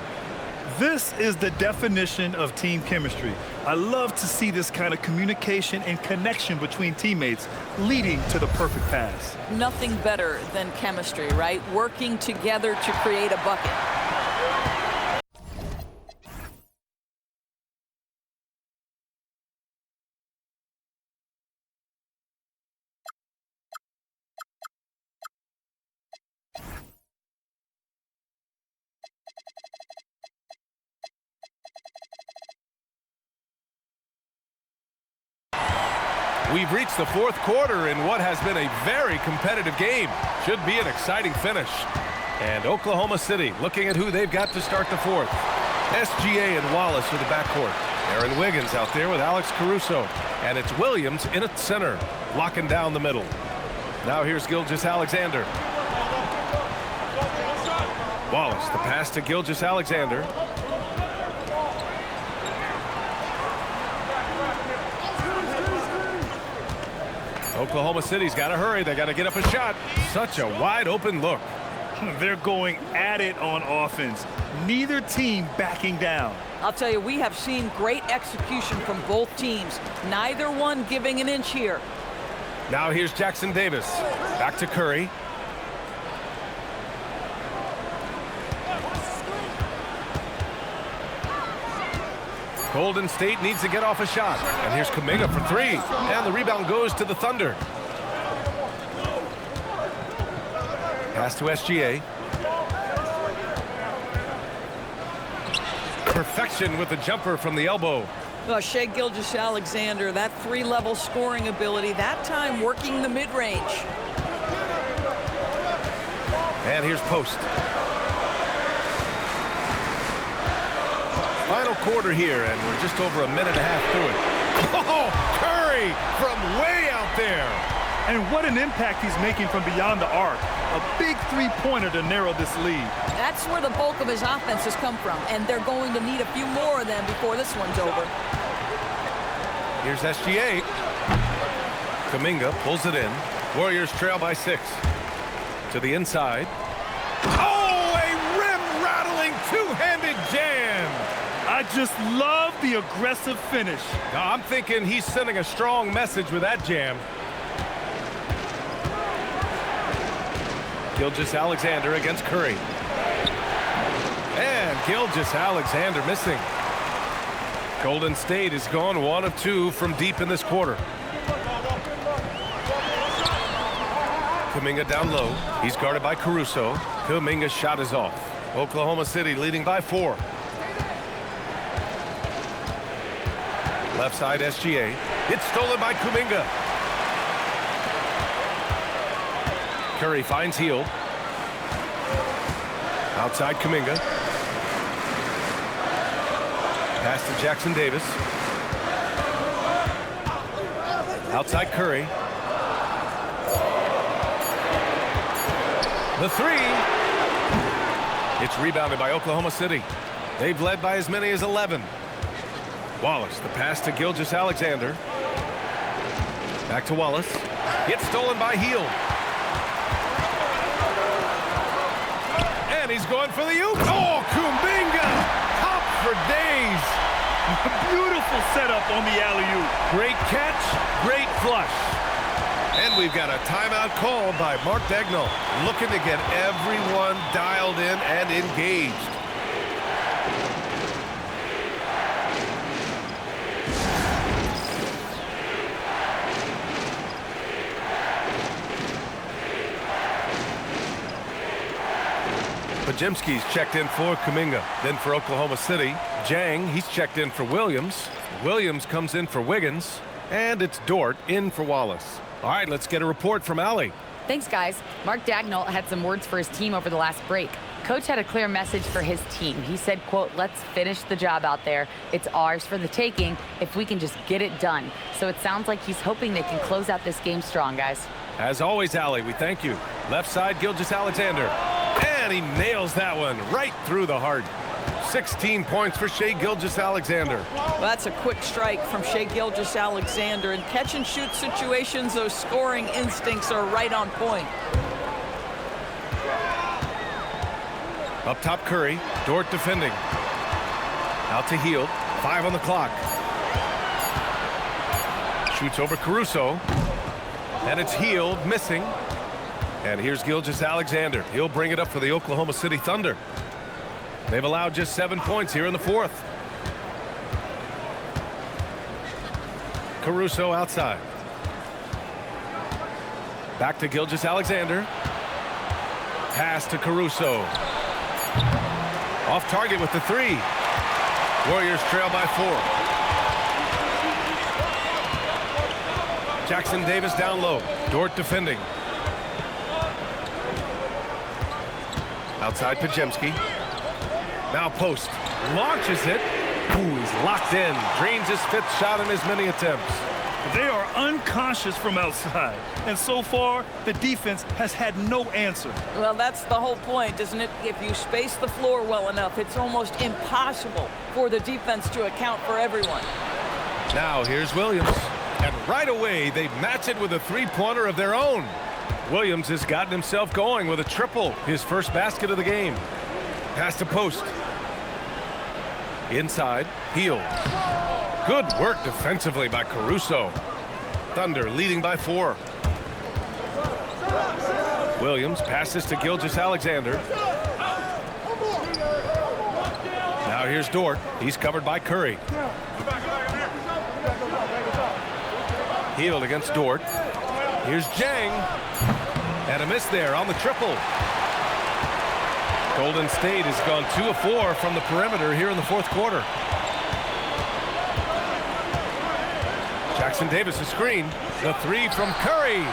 This is the definition of team chemistry. I love to see this kind of communication and connection between teammates leading to the perfect pass. Nothing better than chemistry, right? Working together to create a bucket. We've reached the fourth quarter in what has been a very competitive game. Should be an exciting finish. And Oklahoma City looking at who they've got to start the fourth. SGA and Wallace are the backcourt. Aaron Wiggins out there with Alex Caruso. And it's Williams in at center, locking down the middle. Now here's Gilgeous Alexander. Wallace, the pass to Gilgeous Alexander. Oklahoma City's got to hurry. They got to get up a shot. Such a wide open look. They're going at it on offense. Neither team backing down. I'll tell you, we have seen great execution from both teams. Neither one giving an inch here. Now here's Jackson Davis. Back to Curry. Golden State needs to get off a shot. And here's Kuminga for three. And the rebound goes to the Thunder. Pass to SGA. Perfection with the jumper from the elbow. Shai Gilgeous Alexander, that three-level scoring ability, that time working the mid-range. And here's Post. Final quarter here, and we're just over a minute and a half through it. Oh, Curry from way out there. And what an impact he's making from beyond the arc. A big three-pointer to narrow this lead. That's where the bulk of his offense has come from, and they're going to need a few more of them before this one's over. Here's SGA. Kuminga pulls it in. Warriors trail by 6. To the inside. Oh, a rim-rattling two-handed jam. I just love the aggressive finish. Now, I'm thinking he's sending a strong message with that jam. Gilgeous Alexander against Curry. And Gilgeous Alexander missing. Golden State has gone 1 of 2 from deep in this quarter. Kuminga down low. He's guarded by Caruso. Kuminga's shot is off. Oklahoma City leading by 4. Left side SGA. It's stolen by Kuminga. Curry finds Hield. Outside Kuminga. Pass to Jackson Davis. Outside Curry. The three. It's rebounded by Oklahoma City. They've led by as many as 11. Wallace, the pass to Gilgeous Alexander. Back to Wallace. It's stolen by Hield. And he's going for the oop. Oh, Kuminga! Top for days. Beautiful setup on the alley-oop. Great catch, great flush. And we've got a timeout called by Mark Daigneault, looking to get everyone dialed in and engaged. Pajemski's checked in for Kuminga. Then for Oklahoma City, Jang, he's checked in for Williams. Williams comes in for Wiggins. And it's Dort in for Wallace. All right, let's get a report from Allie. Thanks, guys. Mark Daigneault had some words for his team over the last break. Coach had a clear message for his team. He said, quote, "Let's finish the job out there. It's ours for the taking if we can just get it done." So it sounds like he's hoping they can close out this game strong, guys. As always, Allie, we thank you. Left side, Gilgeous Alexander. And he nails that one right through the heart. 16 points for Shai Gilgeous Alexander. Well, that's a quick strike from Shai Gilgeous Alexander. In catch-and-shoot situations, those scoring instincts are right on point. Up top, Curry. Dort defending. Out to Hield. 5 on the clock. Shoots over Caruso. And it's Hield missing. And here's Gilgeous Alexander. He'll bring it up for the Oklahoma City Thunder. They've allowed just 7 points here in the fourth. Caruso outside. Back to Gilgeous Alexander. Pass to Caruso. Off target with the 3. Warriors trail by 4. Jackson Davis down low. Dort defending. Outside Pajemski. Now post. Launches it. Ooh, he's locked in. Drains his 5th shot in as many attempts. They are unconscious from outside. And so far, the defense has had no answer. Well, that's the whole point, isn't it? If you space the floor well enough, it's almost impossible for the defense to account for everyone. Now here's Williams. And right away, they match it with a 3-pointer of their own. Williams has gotten himself going with a triple. His first basket of the game. Pass to post. Inside, Hield. Good work defensively by Caruso. Thunder leading by 4. Williams passes to Gilgeous Alexander. Now here's Dort. He's covered by Curry. Hield against Dort. Here's Jang. And a miss there on the triple. Golden State has gone 2 of 4 from the perimeter here in the fourth quarter. Jackson Davis a screen. The 3 from Curry.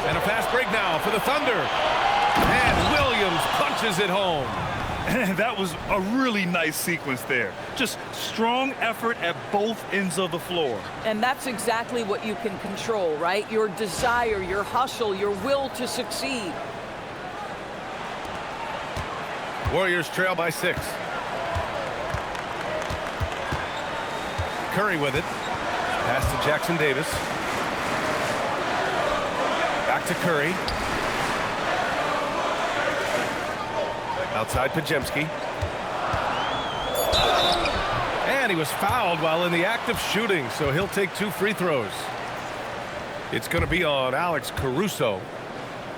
And a fast break now for the Thunder. And Williams punches it home. And that was a really nice sequence there. Just strong effort at both ends of the floor. And that's exactly what you can control, right? Your desire, your hustle, your will to succeed. Warriors trail by 6. Curry with it. Pass to Jackson Davis. Back to Curry. Outside Pajemski. And he was fouled while in the act of shooting, so he'll take 2 free throws. It's going to be on Alex Caruso.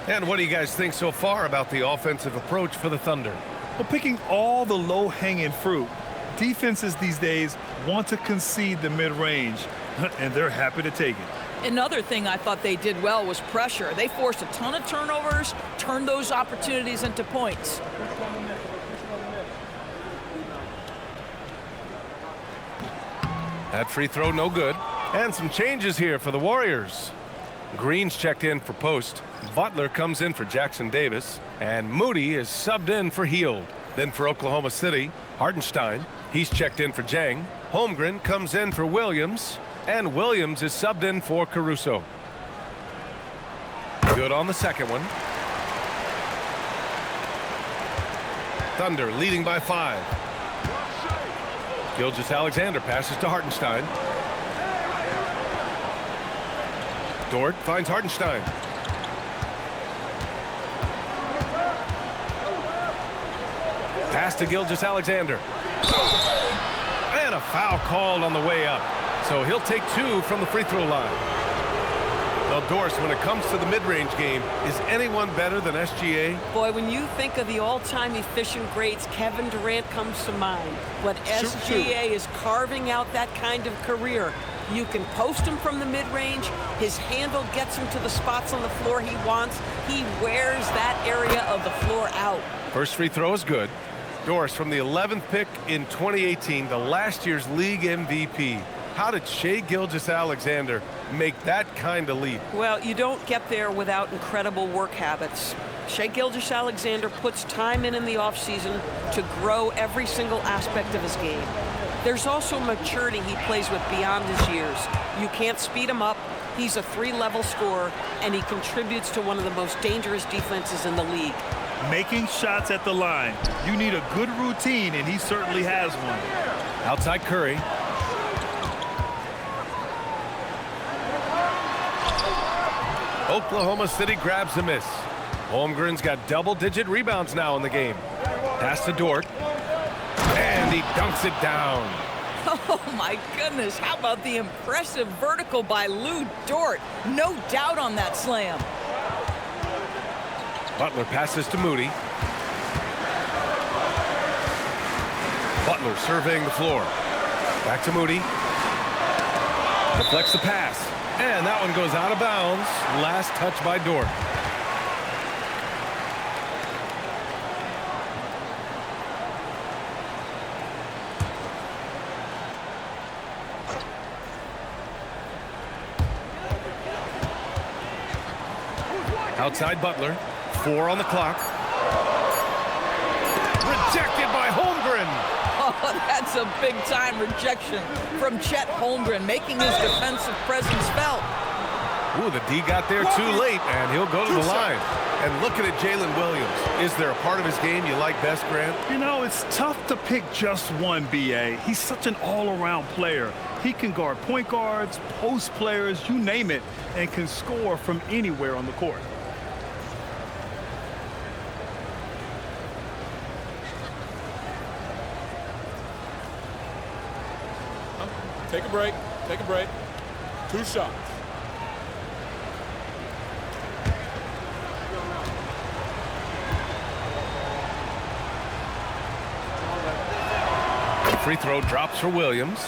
And what do you guys think so far about the offensive approach for the Thunder? Well, picking all the low-hanging fruit, defenses these days want to concede the mid-range, and they're happy to take it. Another thing I thought they did well was pressure. They forced a ton of turnovers, turned those opportunities into points. That free throw no good. And some changes here for the Warriors. Green's checked in for post. Butler comes in for Jackson Davis. And Moody is subbed in for Hield. Then for Oklahoma City, Hartenstein. He's checked in for Jang. Holmgren comes in for Williams. And Williams is subbed in for Caruso. Good on the second one. Thunder leading by 5. Gilgeous Alexander passes to Hartenstein. Dort finds Hartenstein. Pass to Gilgeous Alexander. And a foul called on the way up. So he'll take 2 from the free throw line. Well, Doris, when it comes to the mid-range game, is anyone better than SGA? Boy, when you think of the all-time efficient greats, Kevin Durant comes to mind. But SGA is carving out that kind of career. You can post him from the mid-range. His handle gets him to the spots on the floor he wants. He wears that area of the floor out. First free throw is good. Doris, from the 11th pick in 2018, the last year's league MVP, how did Shai Gilgeous Alexander make that kind of leap? Well, you don't get there without incredible work habits. Shai Gilgeous Alexander puts time in the offseason to grow every single aspect of his game. There's also maturity he plays with beyond his years. You can't speed him up. He's a 3-level scorer, and he contributes to one of the most dangerous defenses in the league. Making shots at the line. You need a good routine, and he certainly has one. Outside Curry. Oklahoma City grabs a miss. Holmgren's got double-digit rebounds now in the game. Pass to Dort. And he dunks it down. Oh, my goodness. How about the impressive vertical by Lu Dort? No doubt on that slam. Butler passes to Moody. Butler surveying the floor. Back to Moody. Deflects the pass. And that one goes out of bounds. Last touch by Dort. Outside Butler. 4 on the clock. Rejected by Holmgren. Oh, that's a big-time rejection from Chet Holmgren, making his defensive presence felt. Ooh, the D got there too late, and he'll go to the line. And looking at Jalen Williams, is there a part of his game you like best, Grant? You know, it's tough to pick just one, B.A. He's such an all-around player. He can guard point guards, post players, you name it, and can score from anywhere on the court. Take a break. Take a break. 2 shots. The free throw drops for Williams.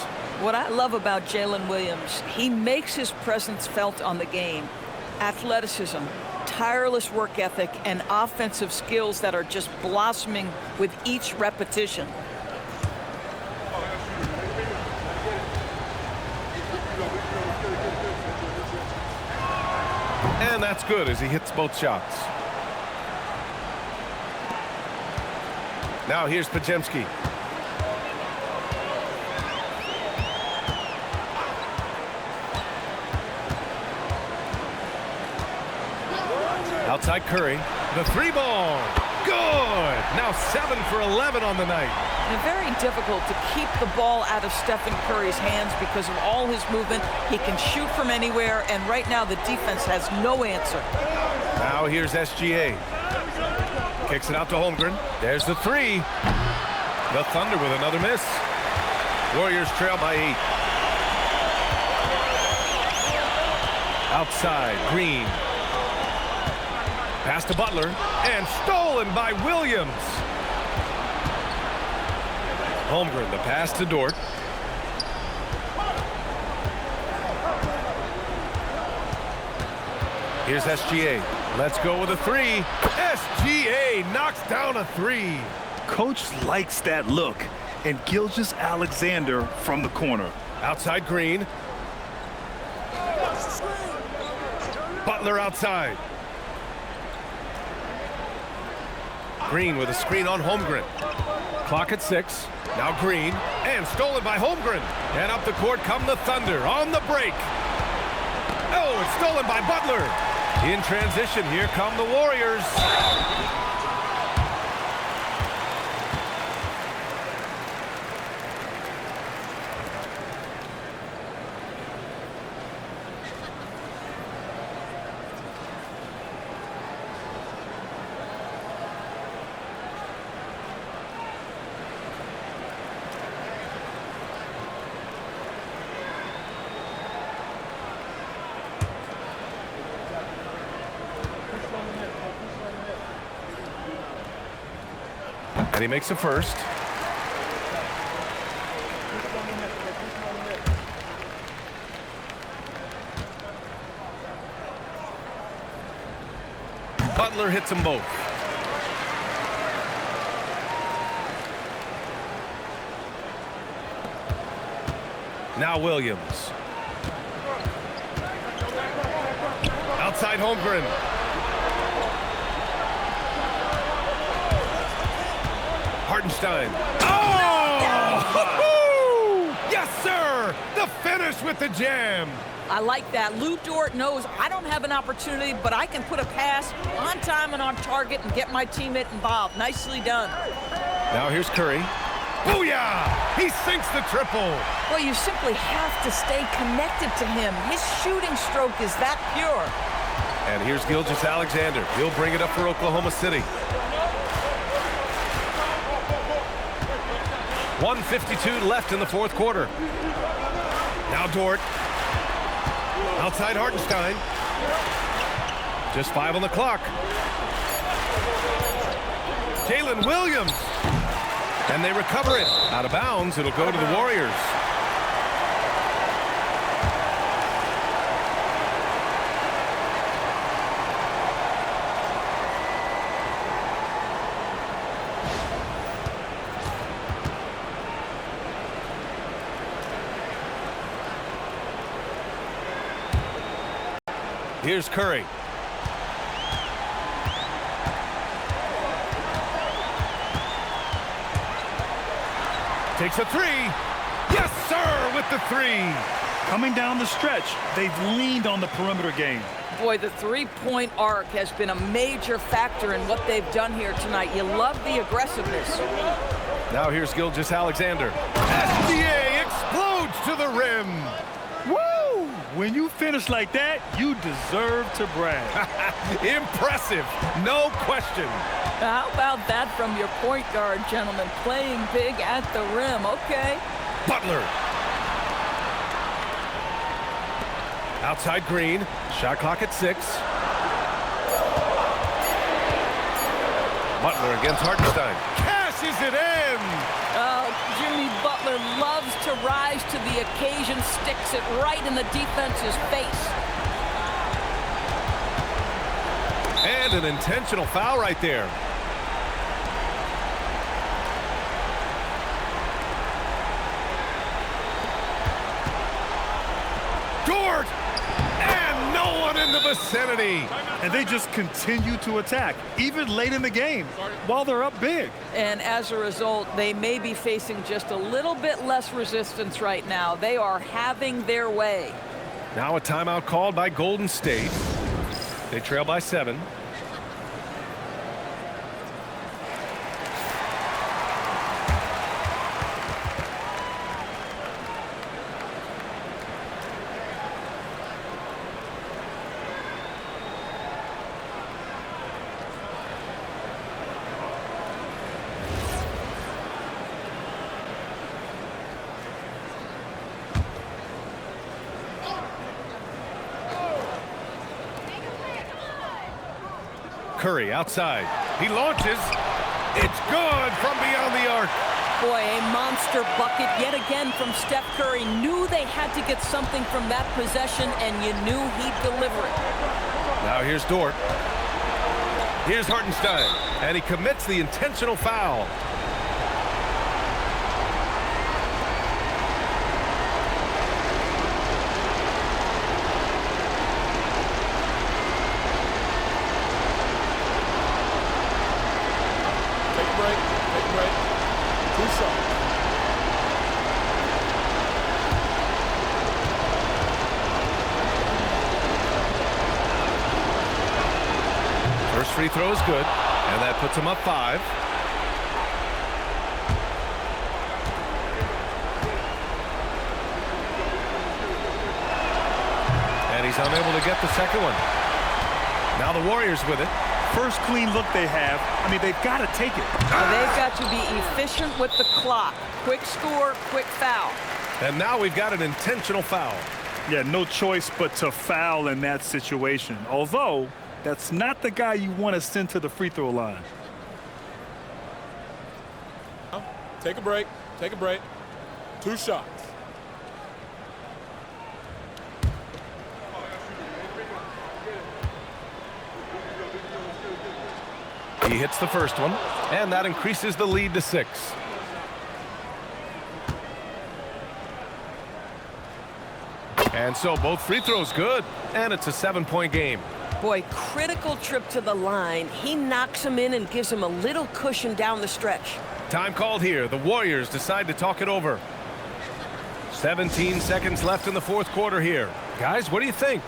What I love about Jalen Williams, he makes his presence felt on the game. Athleticism, tireless work ethic, and offensive skills that are just blossoming with each repetition. And that's good as he hits both shots. Now here's Podziemski. Outside Curry. The 3-ball. Good. Now 7 for 11 on the night. And very difficult to keep the ball out of Stephen Curry's hands because of all his movement. He can shoot from anywhere, and right now the defense has no answer. Now here's SGA. Kicks it out to Holmgren. There's the 3. The Thunder with another miss. Warriors trail by 8. Outside, Green. Pass to Butler, and stolen by Williams. Holmgren, the pass to Dort. Here's SGA. Let's go with a 3. SGA knocks down a 3. Coach likes that look. And Gilgeous Alexander from the corner. Outside Green. Butler outside. Green with a screen on Holmgren. Clock at 6. Now Green. And stolen by Holmgren. And up the court come the Thunder on the break. Oh, it's stolen by Butler. In transition, here come the Warriors. And he makes a first. Butler hits them both. Now Williams. Outside Holmgren. Hartenstein. Oh! Yes, sir! The finish with the jam. I like that. Lu Dort knows I don't have an opportunity, but I can put a pass on time and on target and get my teammate involved. Nicely done. Now here's Curry. Booyah! He sinks the triple. Well, you simply have to stay connected to him. His shooting stroke is that pure. And here's Gilgeous Alexander. He'll bring it up for Oklahoma City. 1:52 left in the fourth quarter. Now Dort. Outside Hartenstein. Just 5 on the clock. Jalen Williams. And they recover it. Out of bounds. It'll go to the Warriors. Here's Curry. Takes a three. Yes, sir, with the three. Coming down the stretch, they've leaned on the perimeter game. Boy, the three-point arc has been a major factor in what they've done here tonight. You love the aggressiveness. Now here's Gilgeous Alexander. SGA explodes to the rim. Woo! When you finish like that, you deserve to brag. Impressive, no question. How about that from your point guard, gentlemen? Playing big at the rim. Okay. Butler. Outside Green. Shot clock at 6. Butler against Hartenstein. Cashes it in. Oh, Jimmy Butler loves to rise to the occasion, sticks it right in the defense's face. And an intentional foul right there. Dort! And no one in the vicinity. And they just continue to attack, even late in the game, while they're up big. And as a result, they may be facing just a little bit less resistance right now. They are having their way. Now a timeout called by Golden State. They trail by 7. Curry outside. He launches. It's good from beyond the arc. Boy, a monster bucket yet again from Steph Curry. Knew they had to get something from that possession, and you knew he'd deliver it. Now here's Dort. Here's Hartenstein. And he commits the intentional foul. First free throw is good, and that puts him up 5. And he's unable to get the second one. Now the Warriors with it. First clean look they have. I mean, they've got to take it. They've got to be efficient with the clock. Quick score, quick foul. And now we've got an intentional foul. Yeah, no choice but to foul in that situation. Although, that's not the guy you want to send to the free throw line. Take a break. Take a break. 2 shots. He hits the first one, and that increases the lead to 6. And so both free throws good, and it's a 7-point game. Boy, critical trip to the line. He knocks him in and gives him a little cushion down the stretch. Time called here. The Warriors decide to talk it over. 17 seconds left in the fourth quarter here. Guys, what do you think?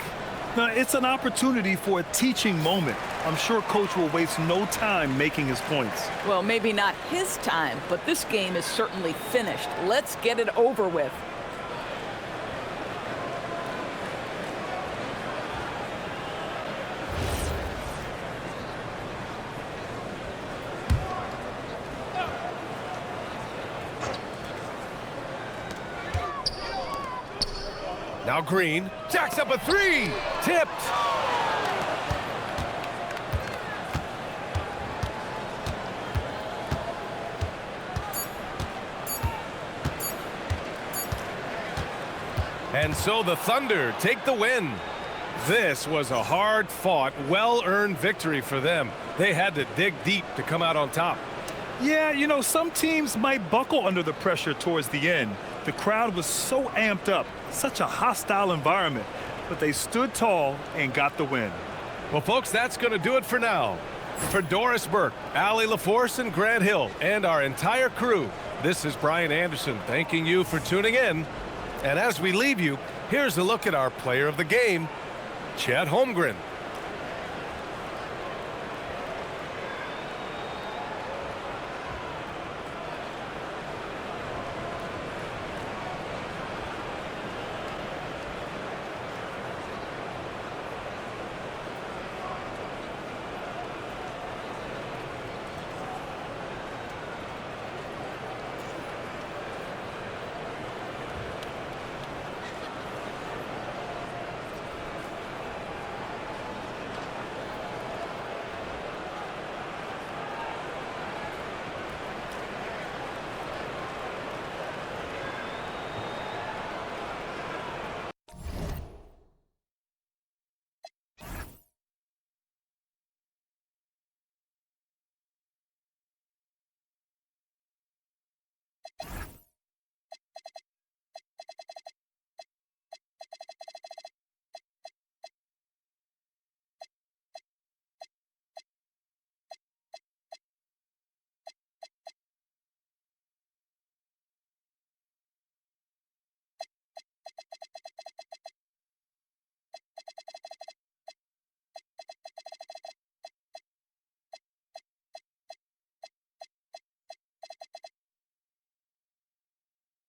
Now, it's an opportunity for a teaching moment. I'm sure Coach will waste no time making his points. Well, maybe not his time, but this game is certainly finished. Let's get it over with. Now Green jacks up a three. Tipped. And so the Thunder take the win. This was a hard-fought, well-earned victory for them. They had to dig deep to come out on top. Yeah, you know, some teams might buckle under the pressure towards the end. The crowd was so amped up, such a hostile environment, but they stood tall and got the win. Well, folks, that's going to do it for now. For Doris Burke, Allie LaForce, and Grant Hill, and our entire crew, this is Brian Anderson thanking you for tuning in. And as we leave you, here's a look at our player of the game, Chet Holmgren.